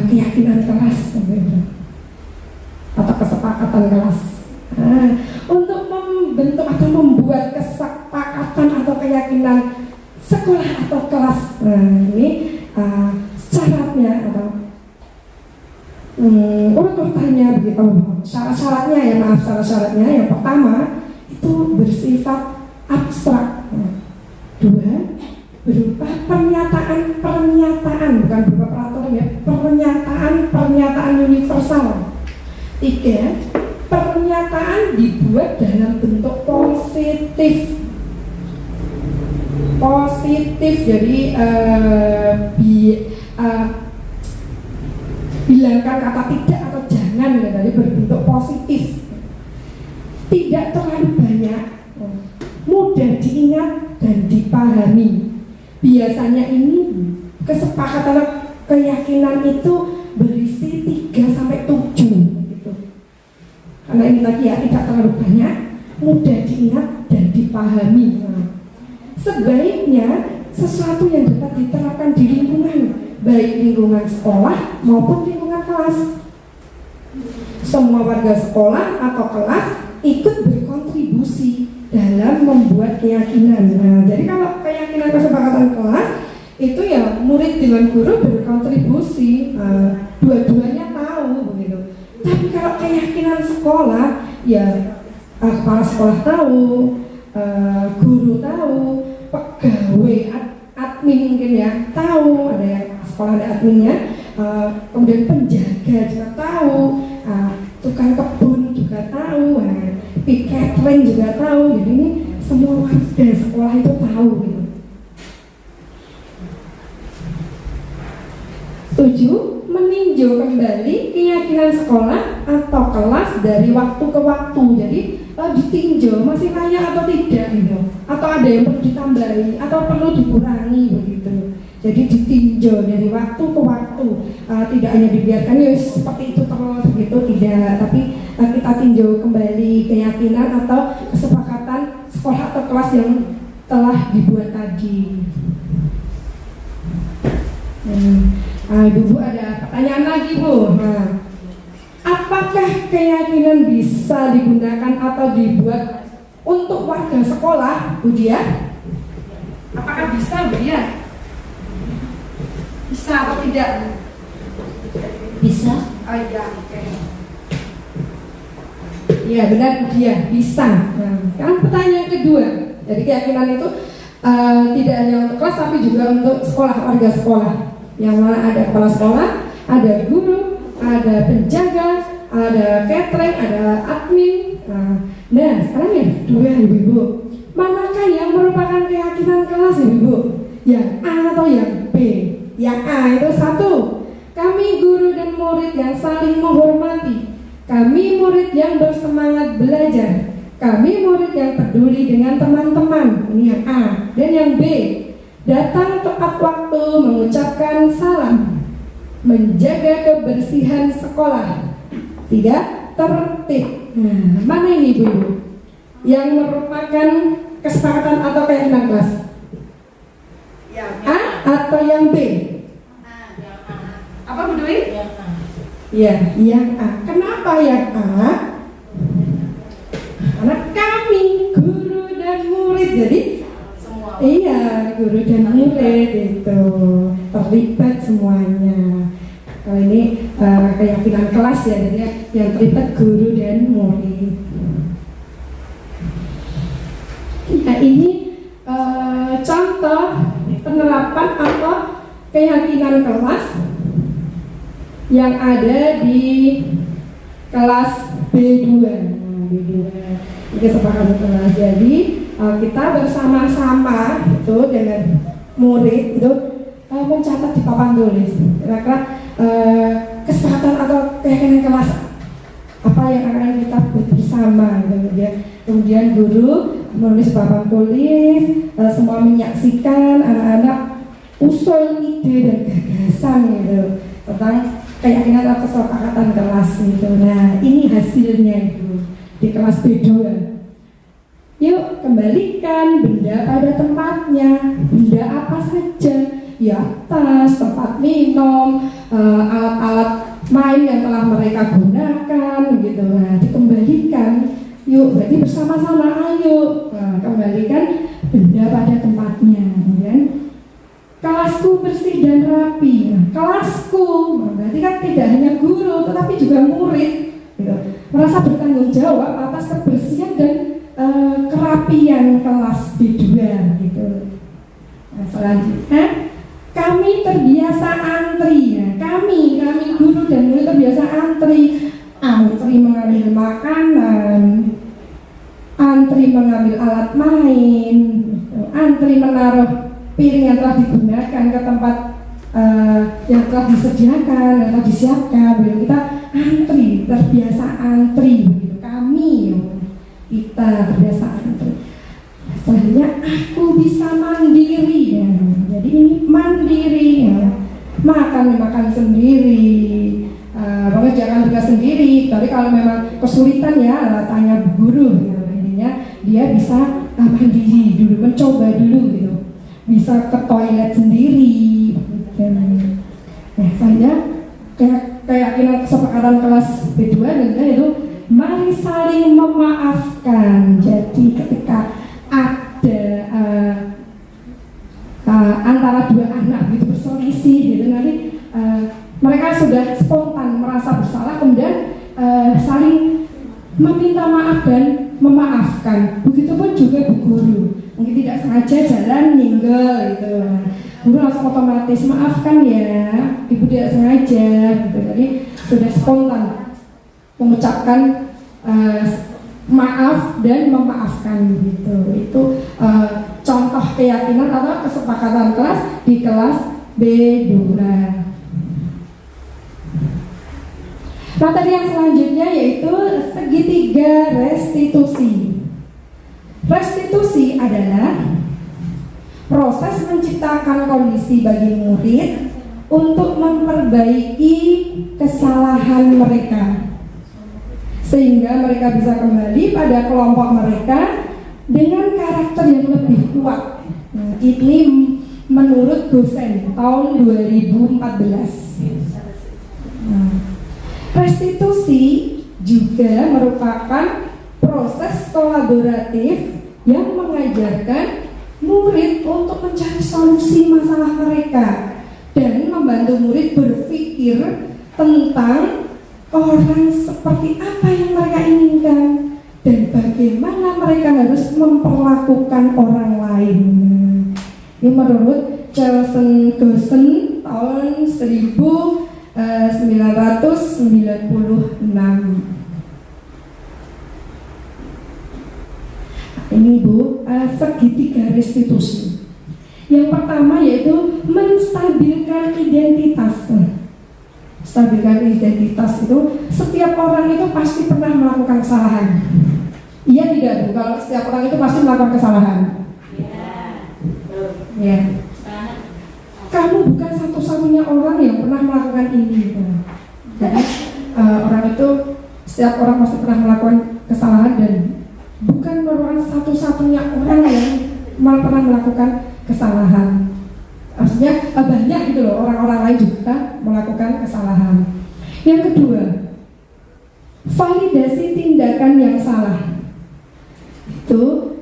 keyakinan kelas atau kesepakatan kelas. Untuk membuat kesepakatan atau keyakinan sekolah atau kelas. Nah, ini syaratnya atau urutannya begitu. Syarat-syaratnya ya, maaf, syarat-syaratnya yang pertama itu bersifat abstrak. Dua, berupa pernyataan, bukan berupa peraturan ya, pernyataan universal. Tiga, pernyataan dibuat dalam bentuk positif. Jadi bilangkan kata tidak atau jangan ya, dari berbentuk positif. Tidak terlalu banyak, mudah diingat dan dipahami. Biasanya ini kesepakatan keyakinan itu berisi 3-7 gitu. Karena ini tadi ya, tidak terlalu banyak, mudah diingat dan dipahami. Sebaiknya sesuatu yang dapat diterapkan di lingkungan, baik lingkungan sekolah maupun lingkungan kelas. Semua warga sekolah atau kelas ikut berkontribusi dalam membuat keyakinan. Nah, jadi kalau keyakinan kesepakatan kelas itu ya murid dengan guru berkontribusi, dua-duanya tahu begitu. Tapi kalau keyakinan sekolah ya kepala sekolah tahu, guru tahu, pegawai admin mungkin ya tahu, ada yang sekolah ada adminnya, kemudian penjaga juga tahu, tukang kebun juga tahu, catering juga tahu. Jadi ini semua warga sekolah itu tahu gitu. 7. Meninjau kembali keyakinan sekolah atau kelas dari waktu ke waktu. Jadi ditinjau masih layak atau tidak gitu, atau ada yang perlu ditambahi atau perlu dikurangi begitu. Jadi ditinjau dari waktu ke waktu, tidak hanya dibiarkan ya seperti itu terus begitu, tidak, tapi kita tinjau kembali keyakinan atau kesepakatan sekolah atau kelas yang telah dibuat tadi. Ibu ada pertanyaan lagi Bu. Apakah keyakinan bisa digunakan atau dibuat untuk warga sekolah, Bu Dia? Apakah bisa, Bu Dia? Bisa atau tidak? Bisa. Oh iya, oke. Iya benar, Bu Dia, bisa. Nah, sekarang pertanyaan kedua. Jadi keyakinan itu tidak hanya untuk kelas tapi juga untuk sekolah, warga sekolah. Yang mana ada kepala sekolah, ada guru, ada penjaga, ada catering, ada admin. Nah, sekarang yang kedua Ibu-ibu, manakah yang merupakan keyakinan kelas Ibu-ibu? Yang A atau yang B? Yang A itu 1, kami guru dan murid yang saling menghormati. Kami murid yang bersemangat belajar. Kami murid yang peduli dengan teman-teman. Ini yang A. Dan yang B, datang tepat waktu, mengucapkan salam, menjaga kebersihan sekolah. 3, tertib. Nah, mana ini Ibu? Yang merupakan kesepakatan atau keyakinan kelas? A atau yang B? Apa Bu Dwi? Ya, yang A. Kenapa yang A? Karena kami guru dan murid, jadi semua. Iya, guru dan murid itu terlibat semuanya. Kalau ini keyakinan kelas ya, jadi yang terlibat guru dan murid. Nah, ini contoh penerapan atau keyakinan kelas yang ada di kelas B2. Nah, B2 ini kesepakatan kelas. Jadi kita bersama-sama itu dengan murid itu mencatat di papan tulis kira-kira kesepakatan atau keyakinan kelas apa yang akan kita buat bersama gitu. Kemudian guru menulis papan tulis, semua menyaksikan, anak-anak usul ide dan gagasan gitu tentang keyakinan atau kesepakatan kelas gitu. Nah, ini hasilnya itu di kelas B2. Yuk kembalikan benda pada tempatnya. Benda apa saja? Ya, tas, tempat minum, alat-alat main yang telah mereka gunakan gitu. Nah, dikembalikan. Yuk, berarti bersama-sama ayo. Nah, kembalikan benda pada tempatnya. Kemudian kelasku bersih dan rapi. Nah, kelasku, nah, berarti kan tidak hanya guru, tetapi juga murid. Gitu. Merasa bertanggung jawab atas kebersihan dan kerapian kelas B2 gitu. Nah, selanjutnya kami terbiasa antri. Nah, kami guru dan murid terbiasa antri mengambil makanan, antri mengambil alat main, antri menaruh piring yang telah digunakan ke tempat yang telah disediakan, yang telah disiapkan. Kita antri, terbiasa antri begitu. Kami kita terbiasa antri. Selanjutnya aku bisa mandiri ya. Jadi ini mandiri ya. Makan sendiri, mengerjakan tugas sendiri. Tapi kalau memang kesulitan ya tanya guru ya. Intinya dia bisa mandiri dulu, mencoba dulu gitu, bisa ke toilet sendiri gitu. Nah, saya keyakinan kesepakatan kelas B2 dan itu mari saling memaafkan. Jadi ketika ada antara dua anak gitu berselisih gitu, nanti mereka sudah spontan merasa bersalah, kemudian saling meminta maaf dan memaafkan. Begitupun juga bu guru, mungkin tidak sengaja jalan nyenggol gitu, guru langsung otomatis maafkan ya, ibu tidak sengaja gitu. Jadi sudah spontan mengucapkan maaf dan memaafkan gitu. Itu contoh keyakinan atau kesepakatan kelas di kelas B2. Materi yang selanjutnya yaitu segitiga restitusi. Restitusi adalah proses menciptakan kondisi bagi murid untuk memperbaiki kesalahan mereka, sehingga mereka bisa kembali pada kelompok mereka dengan karakter yang lebih kuat. Nah, ini menurut dosen tahun 2014. Restitusi juga merupakan proses kolaboratif yang mengajarkan murid untuk mencari solusi masalah mereka dan membantu murid berpikir tentang orang seperti apa yang mereka inginkan dan bagaimana mereka harus memperlakukan orang lain. Ini menurut Charles Dawson tahun 1996. Ini Bu, segitiga restitusi. Yang pertama yaitu menstabilkan identitas. Stabilkan identitas itu setiap orang itu pasti pernah melakukan kesalahan. Iya tidak Bu? Kalau setiap orang itu pasti melakukan kesalahan. Ya. Kamu bukan satu-satunya orang yang pernah melakukan ini. Jadi orang itu, setiap orang pasti pernah melakukan kesalahan dan bukan merupakan satu-satunya orang yang pernah melakukan kesalahan. Artinya banyak gitu loh, orang-orang lain juga melakukan kesalahan. Yang kedua, validasi tindakan yang salah. Itu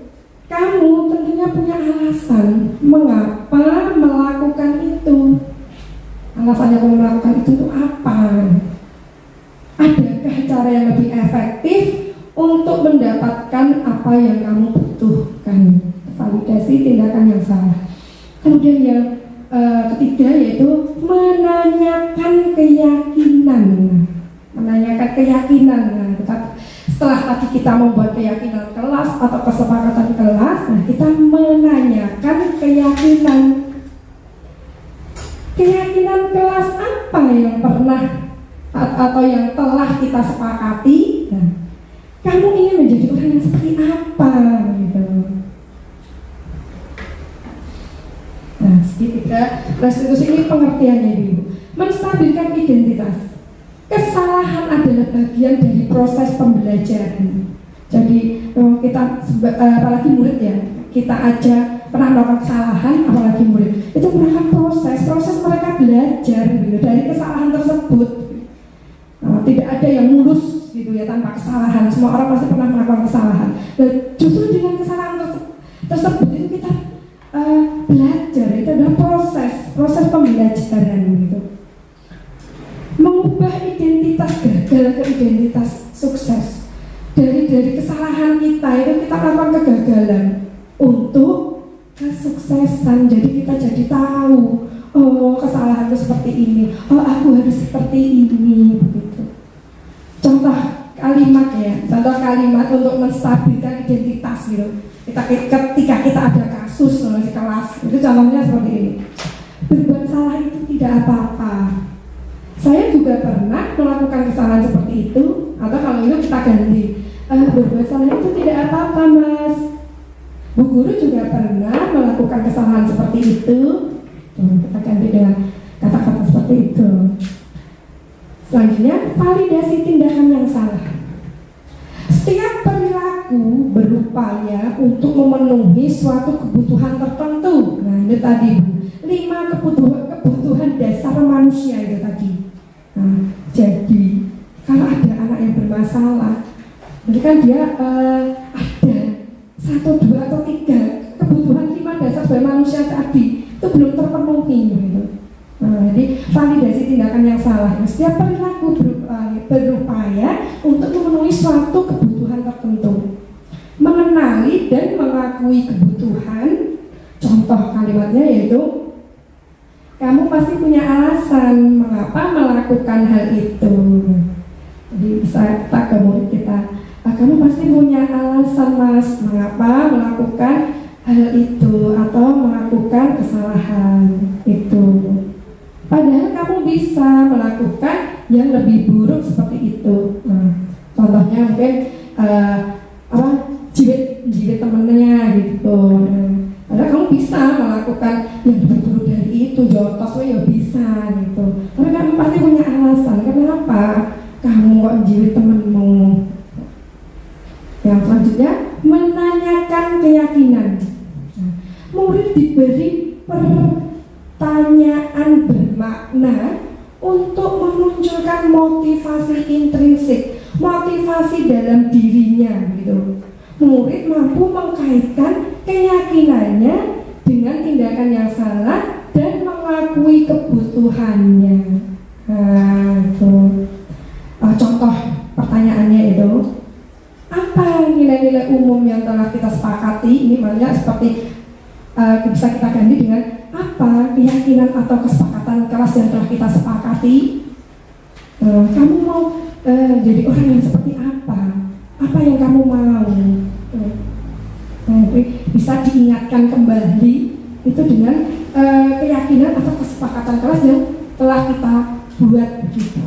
kamu tentunya punya alasan mengapa melakukan itu. Alasannya kamu melakukan itu apa? Adakah cara yang lebih efektif untuk mendapatkan apa yang kamu butuhkan? Validasi tindakan yang salah. Kemudian yang ketiga yaitu menanyakan keyakinan. Menanyakan keyakinan. Setelah tadi kita membuat keyakinan kelas atau kesepakatan kelas, nah kita menanyakan keyakinan. Keyakinan kelas apa yang pernah atau yang telah kita sepakati? Nah, kamu ingin menjadi orang yang seperti apa? Gitu. Nah, segitiga restitusi ini pengertiannya dulu. Menstabilkan identitas. Kesalahan adalah bagian dari proses pembelajaran. Jadi kita apalagi murid ya, kita aja pernah melakukan kesalahan, apalagi murid itu merupakan proses mereka belajar gitu, dari kesalahan tersebut. Tidak ada yang mulus gitu ya, tanpa kesalahan. Semua orang pasti pernah melakukan kesalahan. Dan justru dengan kesalahan tersebut itu kita belajar, itu adalah proses pembelajaran gitu. Mengubah identitas gagal ke identitas sukses. Dari kesalahan kita itu kita melakukan kegagalan untuk kesuksesan. Jadi kita jadi tahu, oh kesalahanku seperti ini, oh aku harus seperti ini, begitu. Contoh kalimat untuk menstabilkan identitas gitu. Ketika kita ada kasus di kelas, itu contohnya seperti ini. Berbuat salah itu tidak apa-apa. Saya juga pernah melakukan kesalahan seperti itu, atau kalau itu kita ganti, berbuat salah itu tidak apa-apa mas. Bu guru juga pernah melakukan kesalahan seperti itu. Kita ganti dengan kata-kata seperti itu. Selanjutnya, validasi tindakan yang salah. Setiap perilaku berupaya untuk memenuhi suatu kebutuhan tertentu. Nah ini tadi 5 kebutuhan dasar manusia itu tadi. Nah, jadi kalau ada anak yang bermasalah, berarti kan dia ada 1, 2, atau 3 kebutuhan 5 dasar sebagai manusia tadi itu belum terpenuhi gitu. Nah, jadi validasi tindakan yang salah. Setiap perilaku berupaya untuk memenuhi suatu kebutuhan tertentu, mengenali dan mengakui kebutuhan. Contoh kalimatnya yaitu, kamu pasti punya alasan mengapa melakukan hal itu. Jadi bisa kita ke murid kita, kamu pasti punya alasan mas mengapa melakukan hal itu atau melakukan kesalahan itu. Padahal kamu bisa melakukan yang lebih buruk seperti itu. Nah, contohnya mungkin jiwit temennya gitu. Padahal kamu bisa melakukan yang lebih buruk dari itu, jotos ya bisa gitu. Tapi kamu pasti punya alasan kenapa kamu kok jiwit temenmu. Yang selanjutnya, menanyakan keyakinan. Nah, murid diberi pertanyaan bermakna untuk memunculkan motivasi intrinsik, motivasi dalam dirinya gitu. Murid mampu mengkaitkan keyakinannya dengan tindakan yang salah dan mengakui kebutuhannya. Nah, itu contoh pertanyaannya itu, apa nilai-nilai umum yang telah kita sepakati? Ini makanya seperti bisa kita ganti dengan apa keyakinan atau kesepakatan kelas yang telah kita sepakati. Kamu mau jadi orang yang seperti apa? Apa yang kamu mau? Nanti bisa diingatkan kembali itu dengan keyakinan atau kesepakatan kelas yang telah kita buat begitu.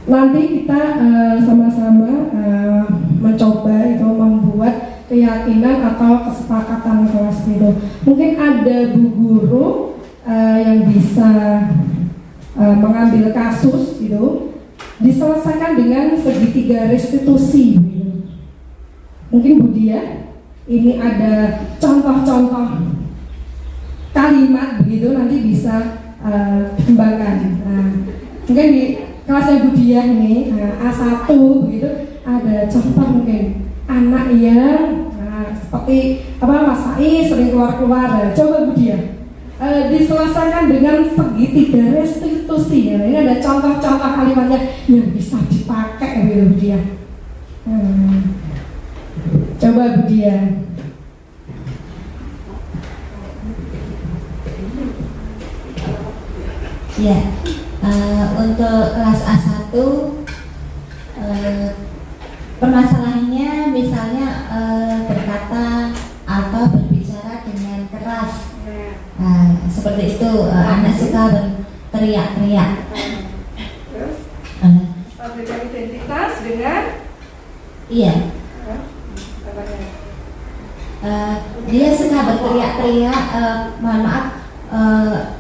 Nanti kita sama-sama mencoba itu membuat keyakinan atau kesepakatan kelas itu. Mungkin ada bu guru yang bisa mengambil kasus itu diselesaikan dengan segitiga restitusi. Mungkin Bu Dia, ini ada contoh-contoh kalimat begitu, nanti bisa dikembangkan. Nah, mungkin di kelasnya Bu Dia ini A1 begitu ada contoh mungkin anak yang seperti Mas Sai sering keluar-keluar. Coba Bu Dia diselesaikan dengan segitiga restitusi. Ini ada contoh-contoh kalimatnya yang bisa dipakai Bu Dia. Coba Bu Dia. Ya, untuk kelas A1 permasalahannya misalnya berkata atau berbicara dengan keras, seperti itu. Anak suka berteriak-teriak. Terus stabilkan identitas dengan iya. Dia suka berteriak-teriak, mohon maaf,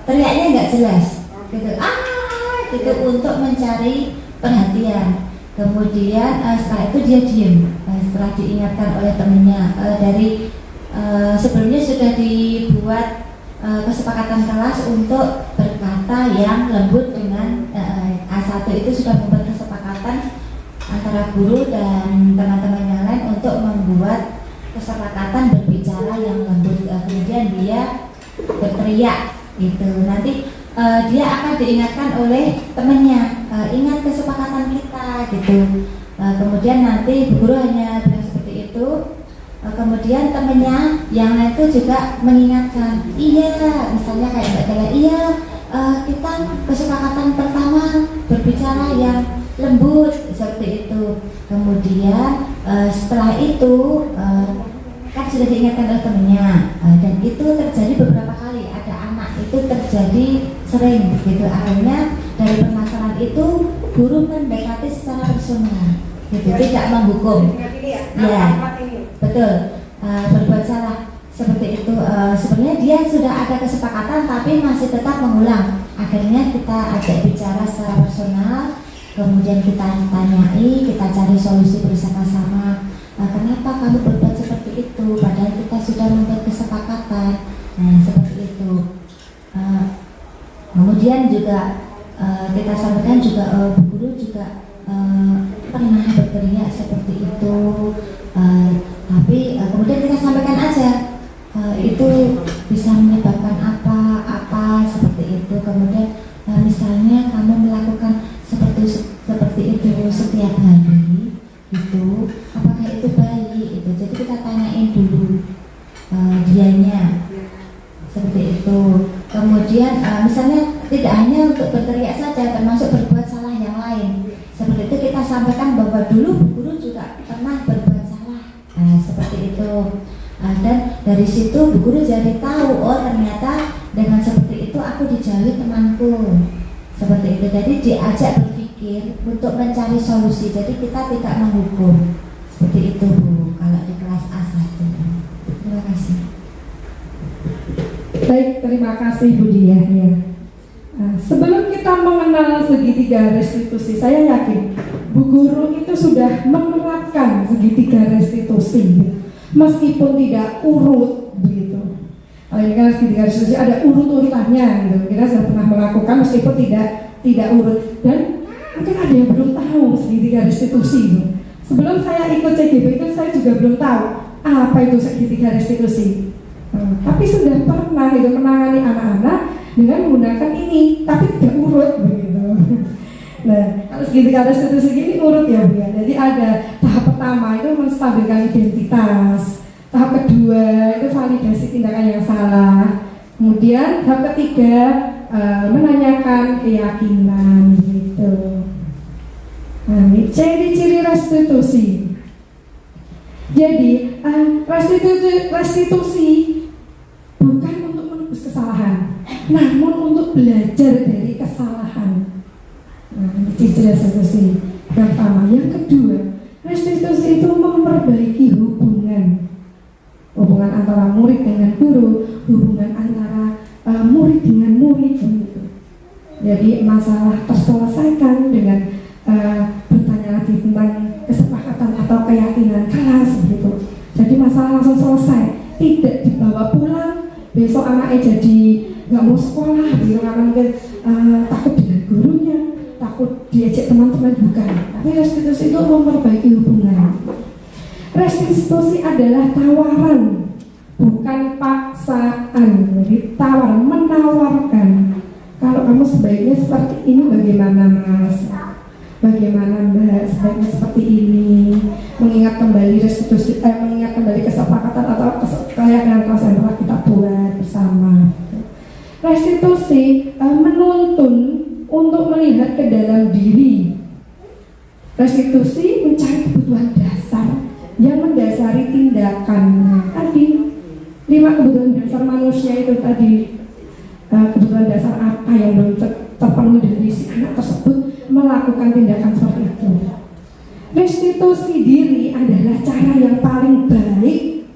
teriaknya nggak jelas, gitu, gitu untuk mencari perhatian. Kemudian setelah itu dia diem. Setelah diingatkan oleh temannya sebelumnya sudah dibuat kesepakatan kelas untuk berkata yang lembut dengan A1 itu sudah membuat kesepakatan antara guru dan teman-teman yang lain untuk membuat kesepakatan berbicara yang lembut. Kemudian dia berteriak gitu. Nanti dia akan diingatkan oleh temannya, ingat kesepakatan kita gitu. Kemudian nanti bu guru hanya bilang seperti itu. Kemudian temannya yang lain itu juga mengingatkan, iya, misalnya kayak Mbak Dela, iya, kita kesepakatan pertama berbicara yang lembut seperti itu. Kemudian setelah itu kan sudah diingatkan oleh temannya, dan itu terjadi beberapa kali. Ada anak itu terjadi sering gitu. Akhirnya dari permasalahan itu guru mendekati secara personal gitu, tidak menghukum. Ya, betul. Berbuat salah seperti itu. Sebenarnya dia sudah ada kesepakatan tapi masih tetap mengulang. Akhirnya kita ajak bicara secara personal, kemudian kita tanyai, kita cari solusi bersama-sama. Kenapa kamu berbuat seperti itu? Padahal kita sudah membuat kesepakatan. Nah, seperti itu. Kemudian juga kita sampaikan juga bu guru juga pernah berteriak seperti itu. Tapi kemudian kita sampaikan aja itu bisa menyebabkan apa seperti itu. Kemudian misalnya kamu melakukan seperti itu setiap hari gitu, apakah itu baik itu? Jadi kita tanyain dulu dianya seperti itu. Kemudian misalnya tidak hanya untuk berteriak saja, termasuk berbuat salah yang lain. Seperti itu kita sampaikan bahwa dulu bu guru juga pernah berbuat salah, seperti itu. Dan dari situ bu guru jadi tahu, oh ternyata dengan seperti itu aku dijauhi temanku, seperti itu. Jadi diajak berpikir untuk mencari solusi. Jadi kita tidak menghukum, seperti itu bu, kalau di kelas A1. Terima kasih. Baik, terima kasih Bu Diah ya. Sebelum kita mengenal segitiga restitusi, saya yakin Bu Guru itu sudah menerapkan segitiga restitusi, meskipun tidak urut begitu. Kalau ini kan segitiga restitusi ada urut-urutannya gitu. Kita sudah pernah melakukan meskipun tidak urut. Dan mungkin ada yang belum tahu segitiga restitusi itu. Sebelum saya ikut CGB itu saya juga belum tahu apa itu segitiga restitusi. Tapi sudah pernah itu menangani anak-anak dengan menggunakan ini, tapi tidak urut begitu. Nah, kalau segitiga restitusi ini urut ya Bu ya. Jadi ada tahap pertama itu menstabilkan identitas, tahap kedua itu validasi tindakan yang salah, kemudian tahap ketiga menanyakan keyakinan gitu. Nah, ini ciri-ciri restitusi. Jadi restitusi bukan untuk menebus kesalahan, namun untuk belajar dari kesalahan. Nah, ini ciri restitusi yang pertama. Yang kedua, restitusi itu memperbaiki hubungan antara murid dengan guru, hubungan antara murid dengan murid begitu. Jadi masalah terselesaikan dengan bertanya lagi tentang kesepakatan atau keyakinan kelas begitu. Jadi masalah langsung selesai, tidak dibawa pulang. Besok anaknya jadi nggak mau sekolah, gitu karena mungkin takut dengan gurunya, takut diajak teman-teman, bukan. Tapi restitusi itu memperbaiki hubungan. Restitusi adalah tawaran, bukan paksaan. Jadi tawaran, menawarkan. Kalau kamu sebaiknya seperti ini, bagaimana Mas? Bagaimana Mbak? Sebaiknya seperti ini. Mengingat kembali restitusi, mengingat kembali kesepakatan atau keyakinan kelas yang telah kita buat bersama. Restitusi menuntun untuk melihat ke dalam diri. Restitusi mencari kebutuhan dasar yang mendasari tindakan. Tadi 5 kebutuhan dasar manusia itu tadi. Kebutuhan dasar apa yang belum terpenuhi dari si anak tersebut melakukan tindakan seperti itu. Restitusi diri adalah cara yang paling baik.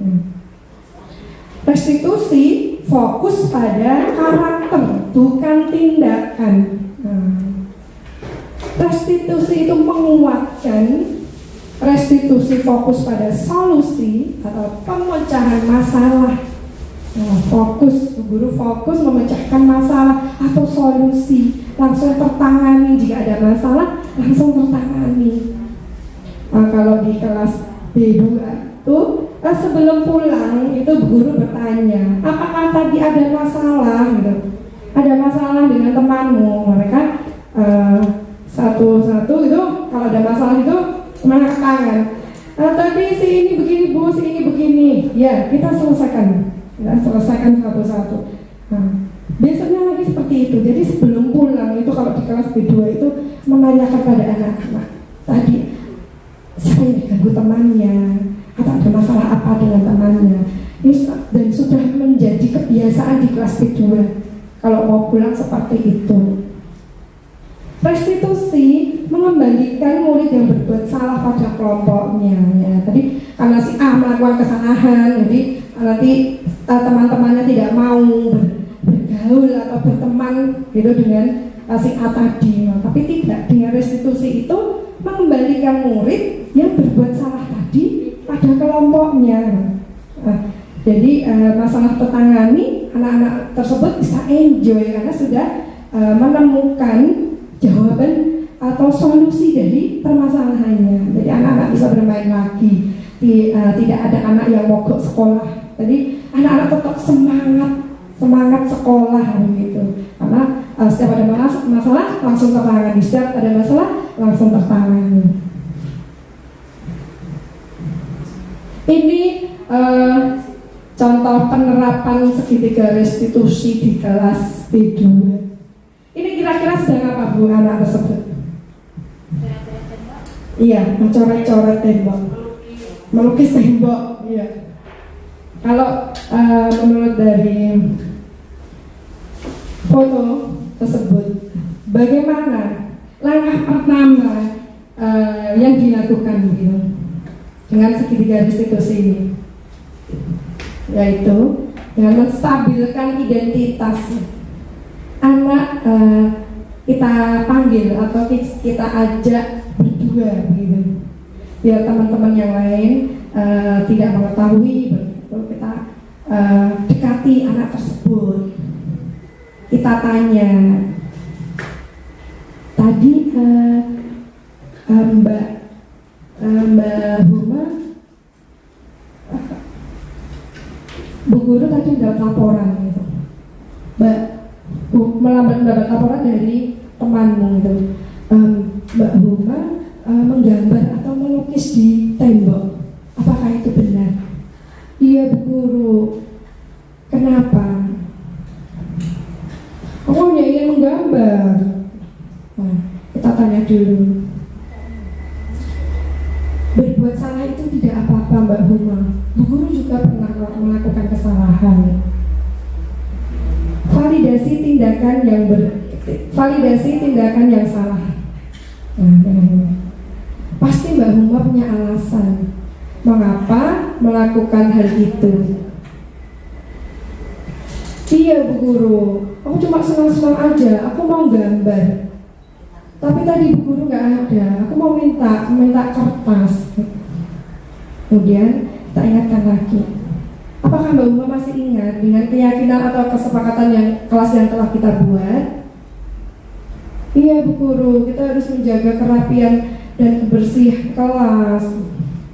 Restitusi fokus pada karakter, bukan tindakan. Restitusi itu menguatkan, restitusi fokus pada solusi atau pemecahan masalah. Nah, guru fokus memecahkan masalah atau solusi, langsung tertangani. Jika ada masalah, langsung tertangani. Nah, kalau di kelas B2 itu sebelum pulang itu guru bertanya, apakah tadi ada masalah gitu? Ada masalah dengan temanmu? Mereka satu-satu itu kalau ada masalah itu mengangkat tangan. Tadi si ini begini bu, si ini begini. Ya, kita selesaikan. Kita selesaikan satu-satu. Nah, biasanya lagi seperti itu. Jadi sebelum pulang itu kalau di kelas B2 itu menanyakan pada anak-anak, tadi siapa yang diganggu temannya, atau ada masalah apa dengan temannya. Dan sudah menjadi kebiasaan di kelas B2 kalau mau pulang seperti itu. Restitusi mengembalikan murid yang berbuat salah pada kelompoknya. Ya, tadi karena si A melakukan kesalahan, jadi nanti teman-temannya tidak mau bergaul atau berteman gitu dengan si A tadi. Nah, tapi tidak, dengan restitusi itu mengembalikan murid yang berbuat salah tadi pada kelompoknya. Nah, jadi masalah tertangani, anak-anak tersebut bisa enjoy karena sudah menemukan jawaban atau solusi dari permasalahannya. Jadi anak-anak bisa bermain lagi. Tidak ada anak yang mogok sekolah. Jadi anak-anak tetap semangat sekolah begitu. Karena setiap ada masalah langsung tertangani, setiap ada masalah langsung tertangani. Ini contoh penerapan segitiga restitusi di kelas B2. Ini kira-kira sedang apa bu anak tersebut? Iya, mencoret-coret tembok, melukis tembok. Iya. Kalau menurut dari foto tersebut, bagaimana langkah pertama yang dilakukan gitu dengan segitiga restitusi ini? Yaitu dengan menstabilkan identitas anak. Kita panggil atau kita ajak berdua begitu, biar teman-teman yang lain tidak mengetahui begitu. Kita dekati anak tersebut, kita tanya, tadi Mbak Huma, Bu Guru tadi dapat laporan gitu, mendapat laporan dari temanmu gitu, Mbak Huma menggambar atau melukis di tembok, apakah itu benar? Iya Bu Guru. Kenapa? Aku hanya ingin menggambar. Nah, kita tanya dulu. Berbuat salah itu tidak apa-apa Mbak Huma. Bu Guru juga pernah melakukan kesalahan. Validasi tindakan yang salah. Pasti Mbak Huma punya alasan mengapa melakukan hal itu. Iya Bu Guru, aku cuma senang-senang aja, aku mau gambar. Tapi tadi Bu Guru nggak ada, aku mau minta kertas. Kemudian kita ingatkan lagi. Apakah Mbak Huma masih ingat dengan keyakinan atau kesepakatan yang kelas yang telah kita buat? Iya Bu Guru, kita harus menjaga kerapian dan kebersihan kelas.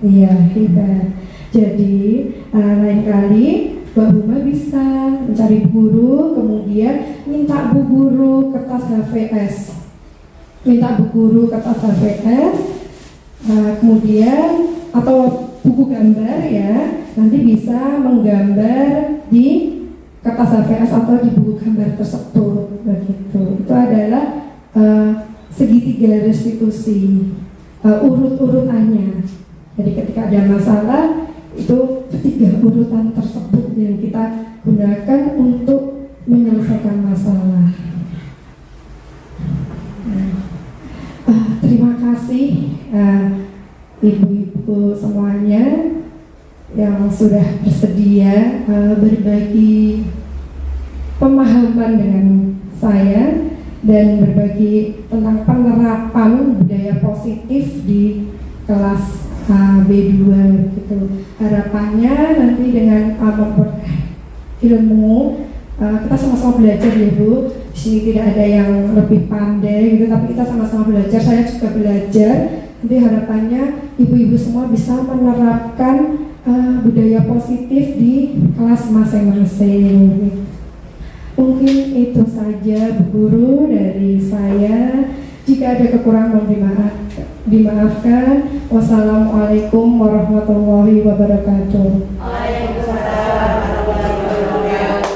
Iya, hebat. Jadi lain kali Mbak Huma bisa mencari guru, kemudian minta Bu Guru kertas HVS. Minta Bu Guru kertas HVS, kemudian atau buku gambar ya, nanti bisa menggambar di kertas HVS atau di buku gambar tersebut begitu. Itu adalah segitiga restitusi, urut-urutannya. Jadi ketika ada masalah, itu ketiga urutan tersebut yang kita gunakan untuk menyelesaikan masalah. Terima kasih ibu-ibu semuanya yang sudah bersedia berbagi pemahaman dengan saya. dan berbagi tentang penerapan budaya positif di kelas B2 gitu. Harapannya nanti dengan memperoleh ilmu kita sama-sama belajar ya Bu. Di sini tidak ada yang lebih pandai gitu, tapi kita sama-sama belajar. Saya juga belajar. Nanti harapannya ibu-ibu semua bisa menerapkan budaya positif di kelas masing-masing. Mungkin itu saja Bu Guru dari saya. Jika ada kekurangan mohon dimaafkan. Wassalamualaikum warahmatullahi wabarakatuh. Waalaikumsalam warahmatullahi wabarakatuh.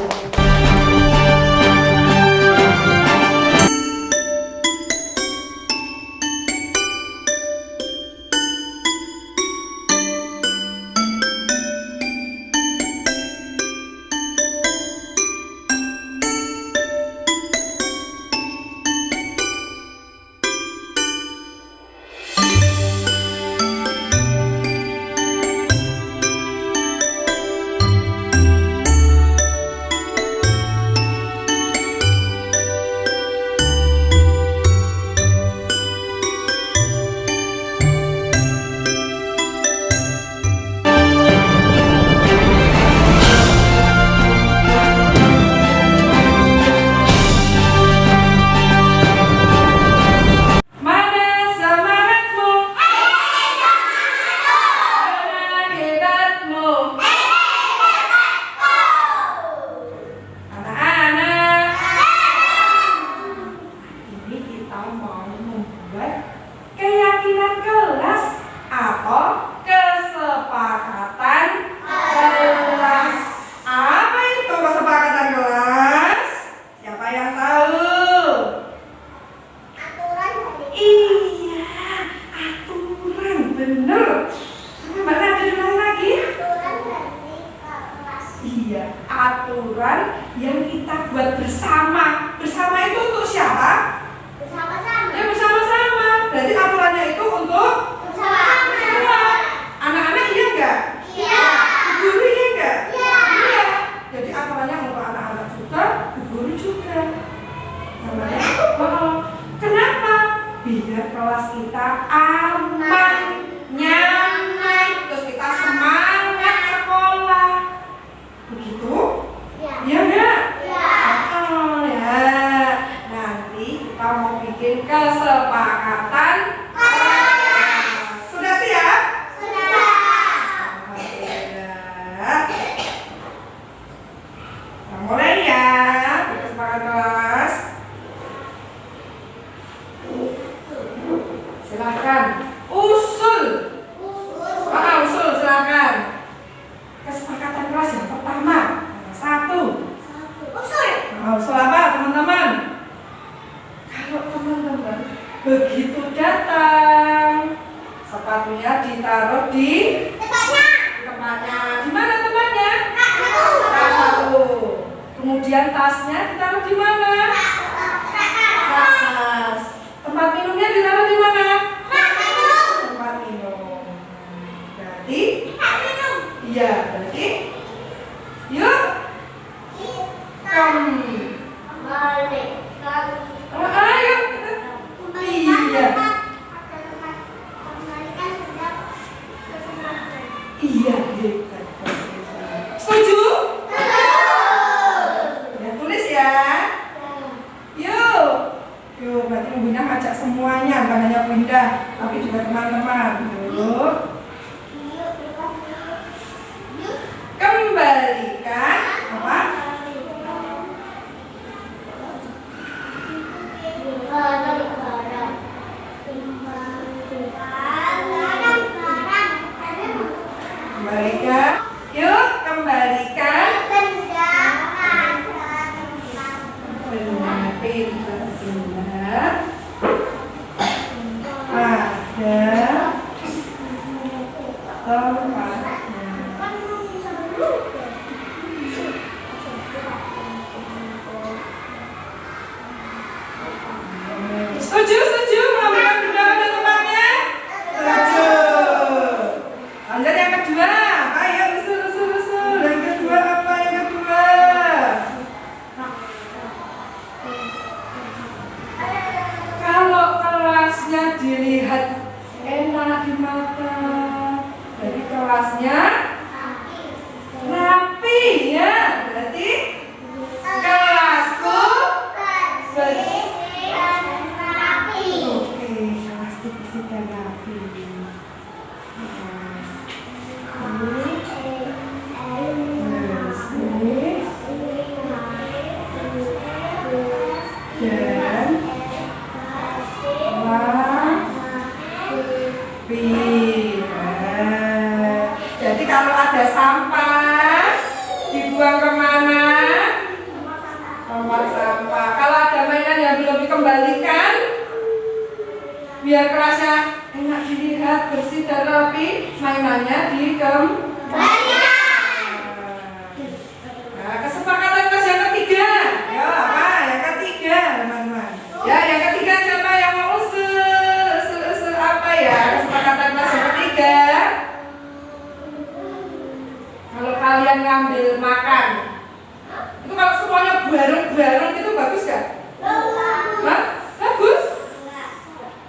Aturan yang kita buat bersama. Bersama itu untuk siapa? Bersama-sama. Ya bersama-sama. Berarti aturannya itu untuk bersama. Semua. Anak-anak iya enggak? Iya. Guru iya enggak? Iya. Jadi aturannya untuk anak-anak juga, guru juga. Namanya kenapa? Biar kelas kita aman, nyaman, terus kita semangat sekolah. Begitu? Iya enggak? Iya. Ya. Nanti kita mau bikin kesepakatan. Sudah siap? Sudah. Nah, mulai ya. Kesepakatan kelas. Silakan. Usul silakan. Kesepakatan kelas yang pertama. Satu. Usul apa teman-teman? Kalau teman-teman begitu datang, sepatunya ditaruh di tempatnya. Di mana tempatnya? Satu. Kemudian tasnya ditaruh di mana? Tas. Tempat minumnya ditaruh di mana? Tempat minum. Berarti? Iya, berarti? Yuk. Ayo. Iya. Iya. Setuju? Ya tulis ya. Yuk. Yuk, berarti ibunya ngajak semuanya, bukan hanya Winda, tapi juga teman-teman. Yuk. Biar kelasnya enak dilihat, bersih dan rapi, mainannya dikembalikan. Nah, kesepakatan kelas yang ketiga. Ya, apa? Yang ketiga, teman-teman. Ya, yang ketiga siapa yang mau usul apa ya? Kesepakatan kelas yang ketiga. Kalau kalian ngambil makan, itu kalau semuanya bareng-bareng itu bagus gak? Hah? Bagus?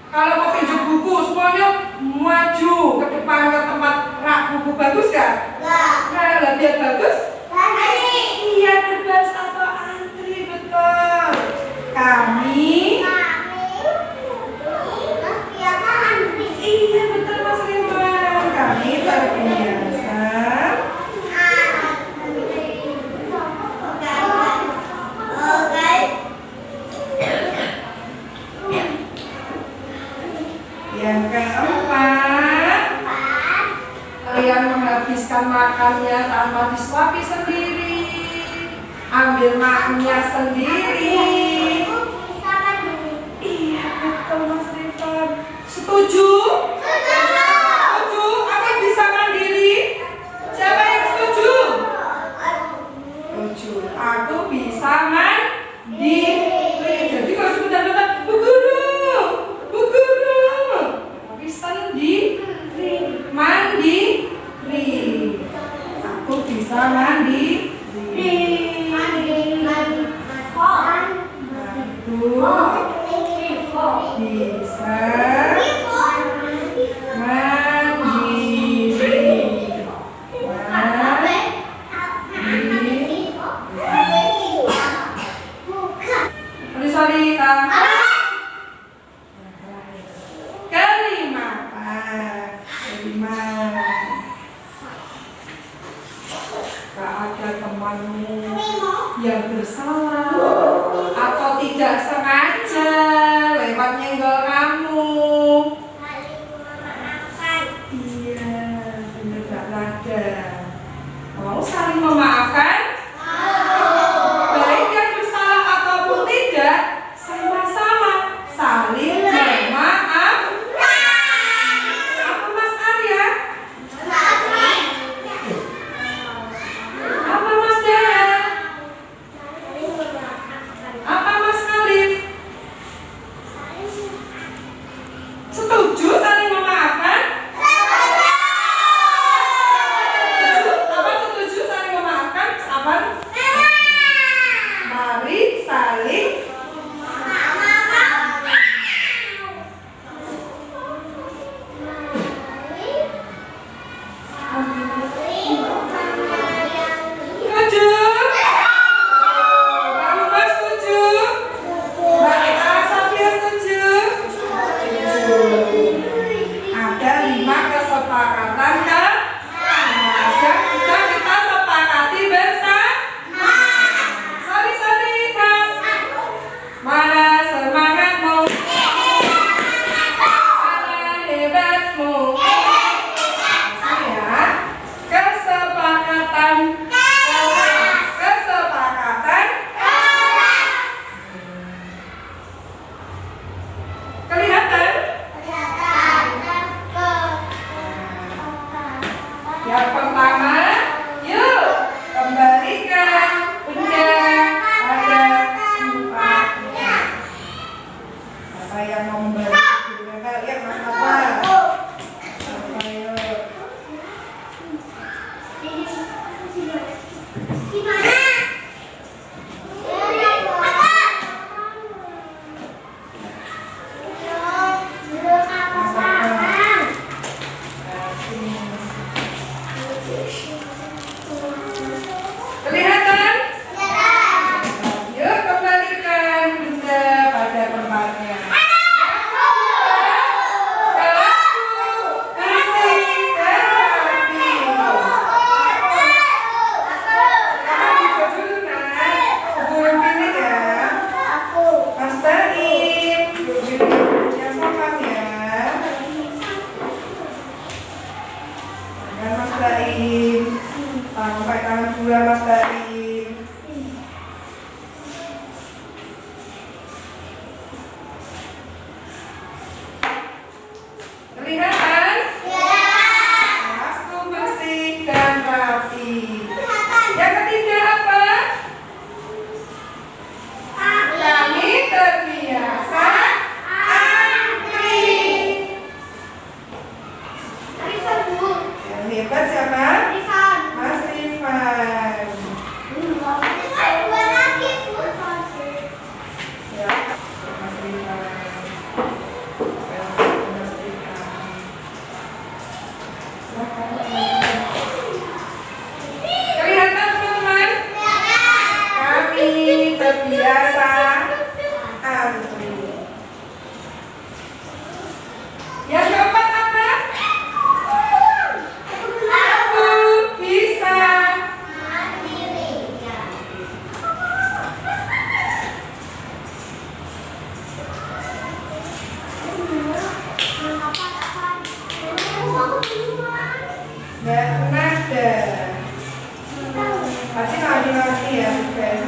Kalau mau pinjam buku, semuanya maju ke depan ke tempat rak buku, bagus gak? Nah, biar bagus? Iya, bebas atau antri, betul. Kami iya, betul Mas Riman. Kami terbiasa yang keempat, kalian menghabiskan makannya tanpa disuapi sendiri, ambil makannya sendiri. Iya, betul Mas Rifan. Setuju? Setuju? Aku bisa mandiri? Siapa yang setuju? Setuju. Aku bisa mandiri. Jadi kalau sebentar-bentar, Bu Guru, tapi sendiri, mandiri. Aku bisa mandiri. Bisa yang bersalah atau tidak sengaja lewat nyenggol kamu. Iya, bener gak Lada? Mau saling memaafkan? Baik yang bersalah ataupun tidak, sama-sama saling memaafkan. Apa Mas Arya? Apa Mas Dara? Apa Mas Khalif? yang dari